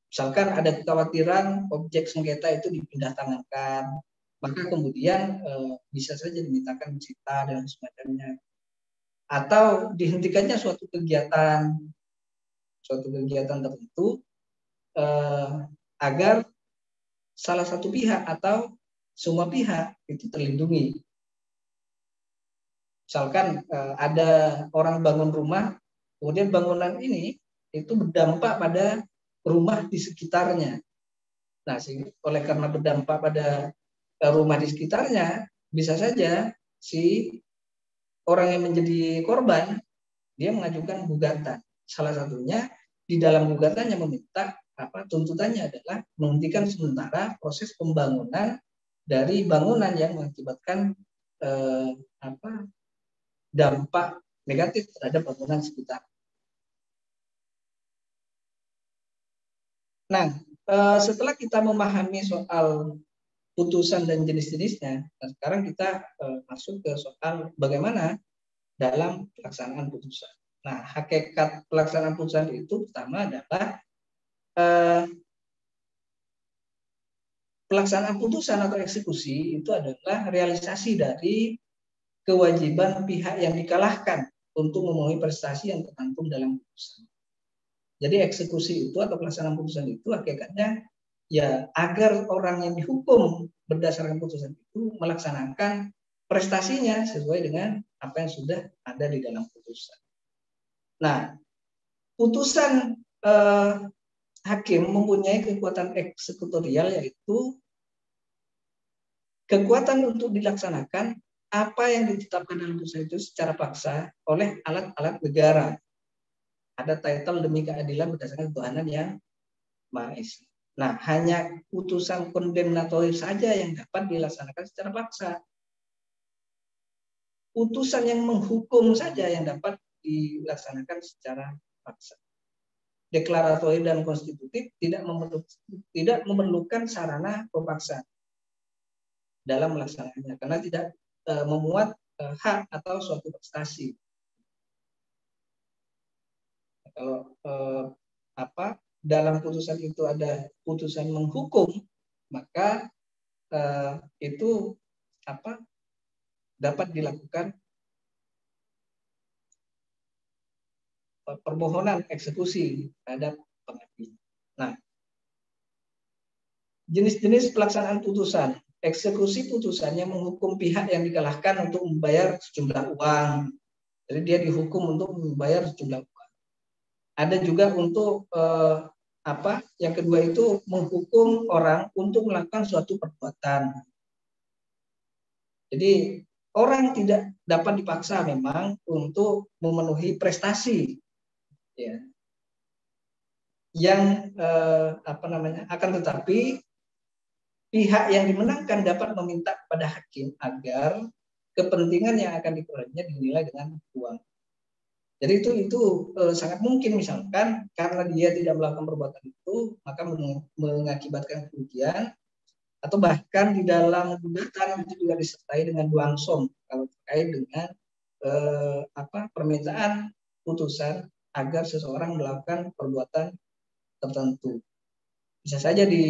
Misalkan ada kekhawatiran objek sengketa itu dipindah tangankan, maka kemudian bisa saja dimintakan disita dan semacamnya. Atau dihentikannya suatu kegiatan tertentu agar salah satu pihak atau semua pihak itu terlindungi. Misalkan ada orang bangun rumah, kemudian bangunan ini itu berdampak pada rumah di sekitarnya. Nah, oleh karena berdampak pada rumah di sekitarnya, bisa saja si orang yang menjadi korban dia mengajukan gugatan. Salah satunya di dalam gugatannya meminta tuntutannya adalah menghentikan sementara proses pembangunan dari bangunan yang mengakibatkan dampak negatif terhadap bangunan sekitar. Nah, setelah kita memahami soal putusan dan jenis-jenisnya, sekarang kita masuk ke soal bagaimana dalam pelaksanaan putusan. Nah, hakikat pelaksanaan putusan itu pertama adalah pelaksanaan putusan atau eksekusi itu adalah realisasi dari kewajiban pihak yang dikalahkan untuk memenuhi prestasi yang tercantum dalam putusan. Jadi eksekusi itu atau pelaksanaan putusan itu hakikatnya ya agar orang yang dihukum berdasarkan putusan itu melaksanakan prestasinya sesuai dengan apa yang sudah ada di dalam putusan. Nah, putusan hakim mempunyai kekuatan eksekutorial, yaitu kekuatan untuk dilaksanakan apa yang ditetapkan dalam putusan itu secara paksa oleh alat-alat negara. Ada title demi keadilan berdasarkan ketuhanan yang Maha Esa. Nah, hanya putusan kondemnatori saja yang dapat dilaksanakan secara paksa. Putusan yang menghukum saja yang dapat dilaksanakan secara paksa. Deklaratori dan konstitutif tidak memerlukan sarana pemaksa dalam melaksanakannya karena tidak memuat hak atau suatu prestasi. Kalau dalam putusan itu ada putusan menghukum, maka itu dapat dilakukan permohonan eksekusi terhadap pengadu. Nah, jenis-jenis pelaksanaan putusan. Eksekusi putusan yang menghukum pihak yang dikalahkan untuk membayar sejumlah uang. Jadi dia dihukum untuk membayar sejumlah uang. Ada juga untuk yang kedua itu menghukum orang untuk melakukan suatu perbuatan. Jadi orang tidak dapat dipaksa memang untuk memenuhi prestasi, ya, yang akan tetapi pihak yang dimenangkan dapat meminta kepada hakim agar kepentingan yang akan diperolehnya dinilai dengan uang. Jadi itu sangat mungkin misalkan karena dia tidak melakukan perbuatan itu maka mengakibatkan kerugian, atau bahkan di dalam gugatan itu juga disertai dengan duangsom kalau terkait dengan permintaan putusan agar seseorang melakukan perbuatan tertentu. Bisa saja di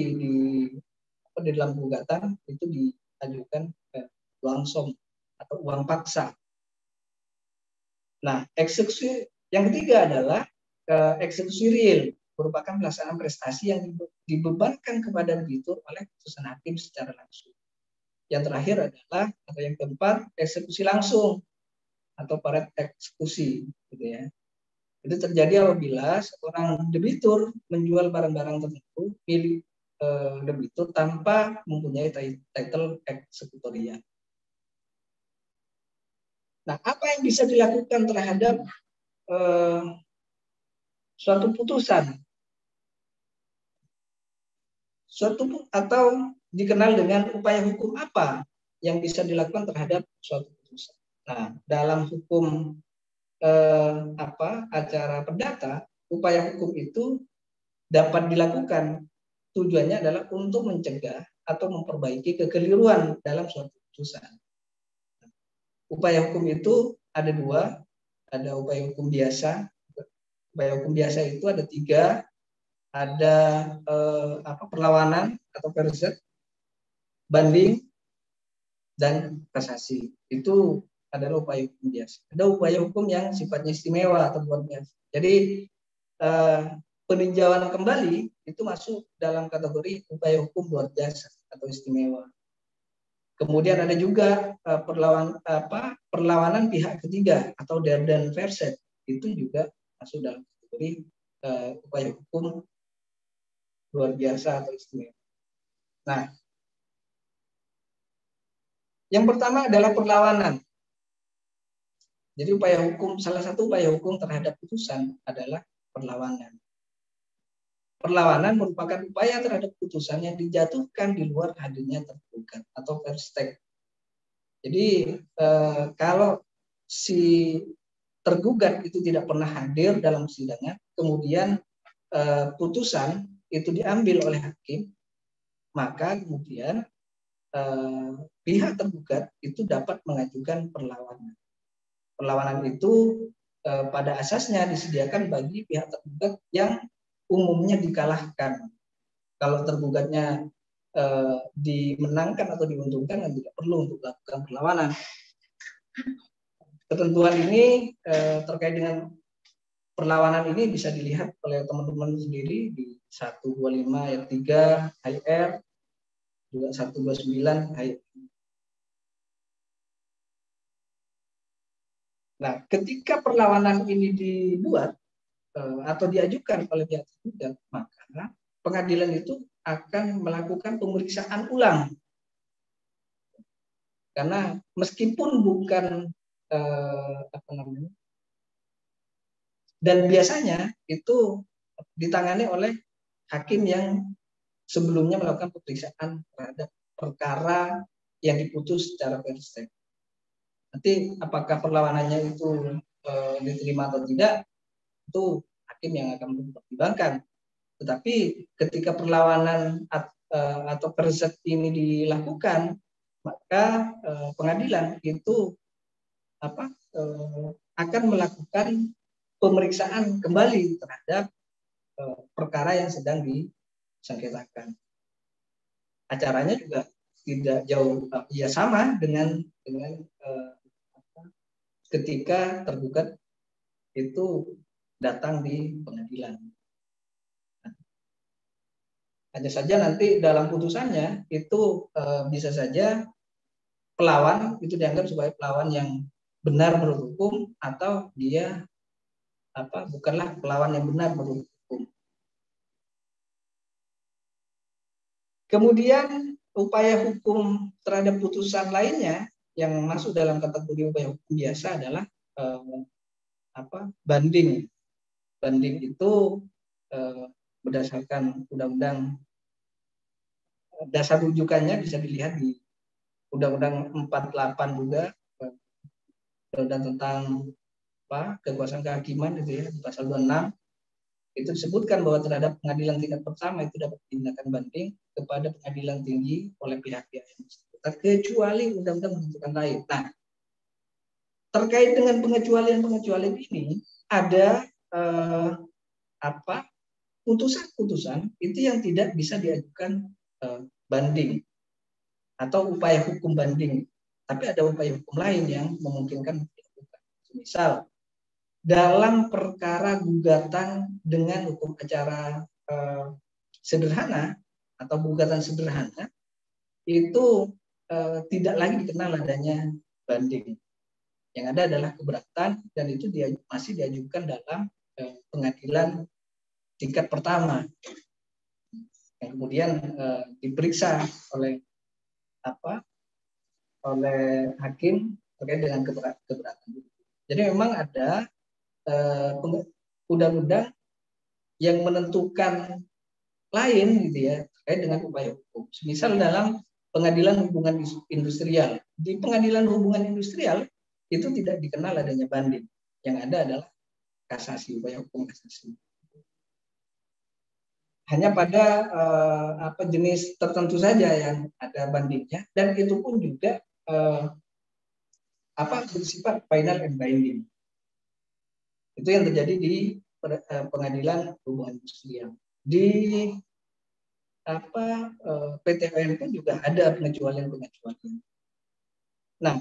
dalam gugatan itu diajukan duangsom atau uang paksa. Nah, eksekusi yang ketiga adalah eksekusi real, merupakan pelaksanaan prestasi yang dibebankan kepada debitur oleh putusan hakim secara langsung. Yang terakhir adalah, atau yang keempat, eksekusi langsung atau paret eksekusi, gitu ya. Itu terjadi apabila seorang debitur menjual barang-barang tertentu milik debitur tanpa mempunyai title eksekutorial. Nah, apa yang bisa dilakukan terhadap suatu putusan, atau dikenal dengan upaya hukum apa yang bisa dilakukan terhadap suatu putusan. Nah, dalam hukum acara perdata, upaya hukum itu dapat dilakukan, tujuannya adalah untuk mencegah atau memperbaiki kekeliruan dalam suatu putusan. Upaya hukum itu ada dua, ada upaya hukum biasa. Upaya hukum biasa itu ada tiga, ada perlawanan atau verset, banding, dan kasasi. Itu adalah upaya hukum biasa. Ada upaya hukum yang sifatnya istimewa atau luar biasa. Jadi peninjauan kembali itu masuk dalam kategori upaya hukum luar biasa atau istimewa. Kemudian ada juga perlawanan pihak ketiga atau der dan verset, itu juga masuk dalam kategori upaya hukum luar biasa atau istimewa. Nah, yang pertama adalah perlawanan. Jadi salah satu upaya hukum terhadap putusan adalah perlawanan. Perlawanan merupakan upaya terhadap putusan yang dijatuhkan di luar hadirnya tergugat atau verstek. Jadi kalau si tergugat itu tidak pernah hadir dalam persidangan, kemudian putusan itu diambil oleh hakim, maka kemudian pihak tergugat itu dapat mengajukan perlawanan. Perlawanan itu pada asasnya disediakan bagi pihak tergugat yang umumnya dikalahkan. Kalau tergugatnya dimenangkan atau diuntungkan, dan tidak perlu untuk melakukan perlawanan. Ketentuan ini terkait dengan perlawanan ini bisa dilihat oleh teman-teman sendiri di 125 ayat 3 HIR, juga 129 HIR. Nah, ketika perlawanan ini dibuat atau diajukan oleh pihak tergugat, maka pengadilan itu akan melakukan pemeriksaan ulang. Karena meskipun bukan dan biasanya itu ditangani oleh hakim yang sebelumnya melakukan pemeriksaan terhadap perkara yang diputus secara verstek. Nanti apakah perlawanannya itu diterima atau tidak, itu hakim yang akan mempertimbangkan. Tetapi ketika perlawanan atau verstek ini dilakukan, maka pengadilan itu akan melakukan pemeriksaan kembali terhadap perkara yang sedang disengketakan. Acaranya juga tidak jauh, ya sama dengan ketika tergugat itu datang di pengadilan. Hanya saja nanti dalam putusannya itu bisa saja pelawan itu dianggap sebagai pelawan yang benar menurut hukum, atau dia bukanlah pelawan yang benar menurut hukum. Kemudian upaya hukum terhadap putusan lainnya yang masuk dalam kategori upaya hukum biasa adalah banding. Banding itu berdasarkan undang-undang dasar rujukannya bisa dilihat di Undang-Undang 48 juga, Undang-Undang tentang kekuasaan kehakiman itu ya, pasal 26 itu disebutkan bahwa terhadap pengadilan tingkat pertama itu dapat tindakan banding kepada pengadilan tinggi oleh pihak-pihak yang bersangkutan kecuali undang-undang menentukan lain. Nah, terkait dengan pengecualian ini ada putusan-putusan itu yang tidak bisa diajukan banding atau upaya hukum banding, tapi ada upaya hukum lain yang memungkinkan dilakukan. Misal dalam perkara gugatan dengan hukum acara sederhana atau gugatan sederhana itu tidak lagi dikenal adanya banding. Yang ada adalah keberatan dan itu masih diajukan dalam pengadilan tingkat pertama yang kemudian diperiksa oleh hakim terkait dengan keberatan. Jadi memang ada undang-undang yang menentukan lain gitu ya terkait dengan upaya hukum. Misal dalam pengadilan hubungan industrial, di pengadilan hubungan industrial itu tidak dikenal adanya banding. Yang ada adalah kasasi, upaya hukum kasasi. Hanya pada jenis tertentu saja yang ada bandingnya, dan itu pun juga bersifat final and binding. Itu yang terjadi di pengadilan hubungan industrial. Di PTN pun juga ada pengecualian. Nah,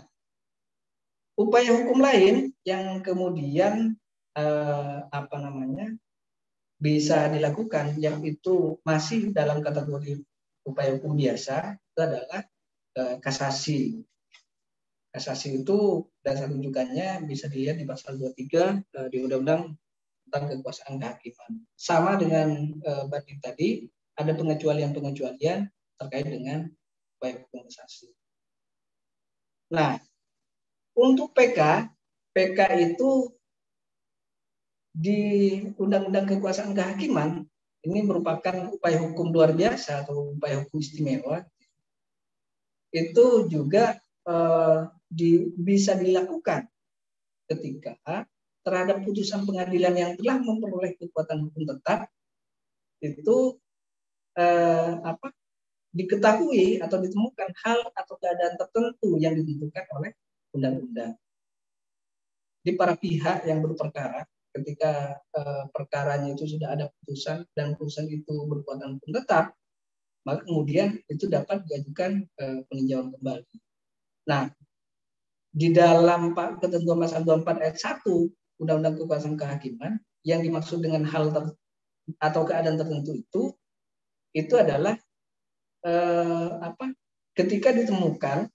upaya hukum lain yang kemudian bisa dilakukan yang itu masih dalam kategori upaya hukum biasa itu adalah kasasi. Kasasi itu dasar rujukannya bisa dilihat di pasal 23 di Undang-Undang tentang kekuasaan kehakiman. Sama dengan banding tadi, ada pengecualian terkait dengan upaya hukum kasasi. Nah, untuk PK itu di Undang-Undang kekuasaan kehakiman ini merupakan upaya hukum luar biasa atau upaya hukum istimewa. Itu juga bisa dilakukan ketika terhadap putusan pengadilan yang telah memperoleh kekuatan hukum tetap itu diketahui atau ditemukan hal atau keadaan tertentu yang ditentukan oleh undang-undang. Di para pihak yang berperkara ketika perkaranya itu sudah ada putusan dan putusan itu berkekuatan hukum tetap, maka kemudian itu dapat diajukan peninjauan kembali. Nah, di dalam ketentuan pasal 24 ayat 1 Undang-Undang Kekuasaan Kehakiman yang dimaksud dengan hal atau keadaan tertentu itu adalah ketika ditemukan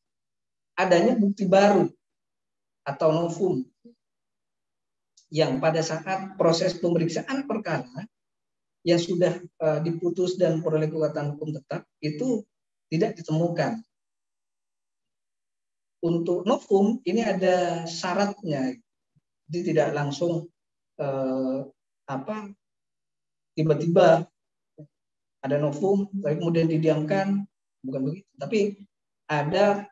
adanya bukti baru atau novum yang pada saat proses pemeriksaan perkara yang sudah diputus dan memperoleh kekuatan hukum tetap itu tidak ditemukan. Untuk novum ini ada syaratnya, jadi tidak langsung tiba-tiba ada novum tapi kemudian didiamkan, bukan begitu. Tapi ada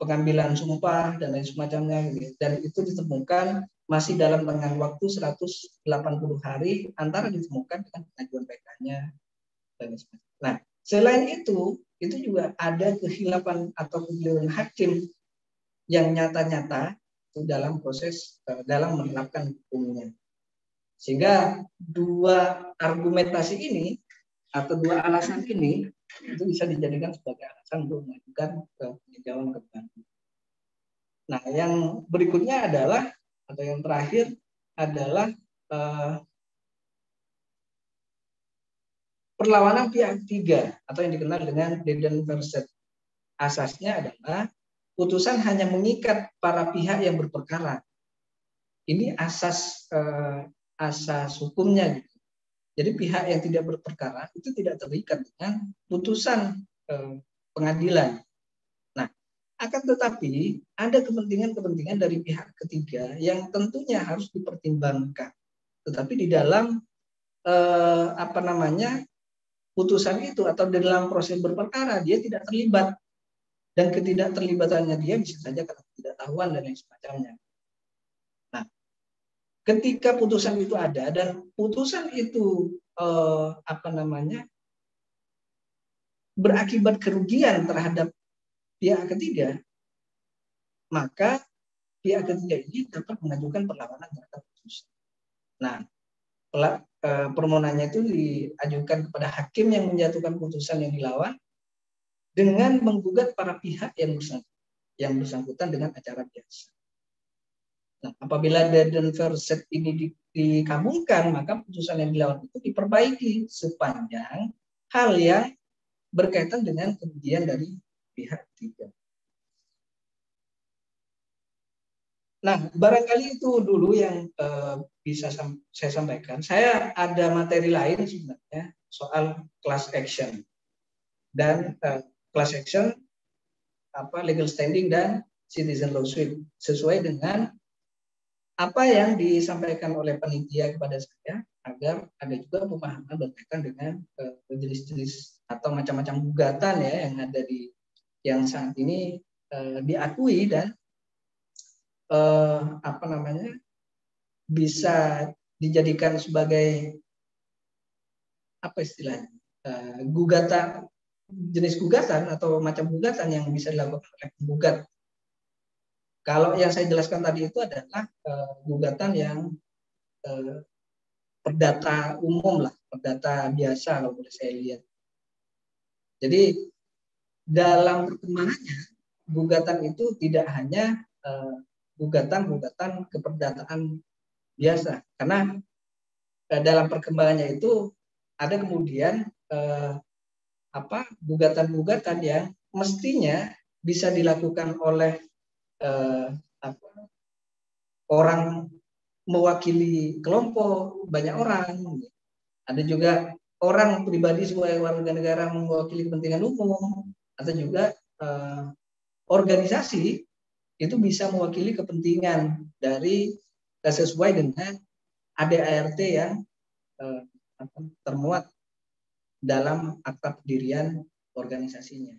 pengambilan sumpah dan lain semacamnya, gitu. Dan itu ditemukan masih dalam tenggang waktu 180 hari antara ditemukan dengan pengajuan PK-nya dan lain semacamnya. Nah, selain itu juga ada kehilapan atau kekeliruan hakim yang nyata-nyata dalam proses dalam menerapkan hukumnya. Sehingga dua argumentasi ini atau dua alasan ini itu bisa dijadikan sebagai alasan untuk mengajukan peninjauan kembali. Nah, yang berikutnya adalah atau yang terakhir adalah perlawanan pihak ketiga atau yang dikenal dengan Deden versus. Asasnya adalah putusan hanya mengikat para pihak yang berperkara. Ini asas hukumnya. Gitu. Jadi pihak yang tidak berperkara itu tidak terikat dengan putusan pengadilan. Nah, akan tetapi ada kepentingan-kepentingan dari pihak ketiga yang tentunya harus dipertimbangkan. Tetapi di dalam putusan itu atau dalam proses berperkara dia tidak terlibat, dan ketidakterlibatannya dia bisa saja karena ketidaktahuan dan lain semacamnya. Nah, ketika putusan itu ada dan putusan itu berakibat kerugian terhadap pihak ketiga, maka pihak ketiga ini dapat mengajukan perlawanan terhadap putusan. Nah, permohonannya itu diajukan kepada hakim yang menjatuhkan putusan yang dilawan dengan menggugat para pihak yang bersangkutan dengan acara biasa. Nah, apabila dead and fair set ini dikabulkan, maka putusan yang dilawan itu diperbaiki sepanjang hal yang berkaitan dengan kerugian dari pihak ketiga. Nah, barangkali itu dulu yang bisa saya sampaikan. Saya ada materi lain sebenarnya soal class action dan class action, legal standing dan citizen lawsuit, sesuai dengan apa yang disampaikan oleh panitia kepada saya, agar ada juga pemahaman berkaitan dengan jenis-jenis atau macam-macam gugatan ya yang ada yang saat ini diakui dan bisa dijadikan sebagai apa istilahnya gugatan, jenis gugatan atau macam gugatan yang bisa dilakukan oleh penggugat. Kalau yang saya jelaskan tadi itu adalah gugatan yang perdata umum lah, perdata biasa kalau boleh saya lihat. Jadi dalam perkembangannya gugatan itu tidak hanya gugatan keperdataan biasa, karena dalam perkembangannya itu ada kemudian gugatan-gugatan yang mestinya bisa dilakukan oleh orang mewakili kelompok banyak orang. Ada juga orang pribadi sebagai warga negara mewakili kepentingan umum, atau juga organisasi itu bisa mewakili kepentingan dari sesuai dengan ADART yang termuat dalam akta pendirian organisasinya.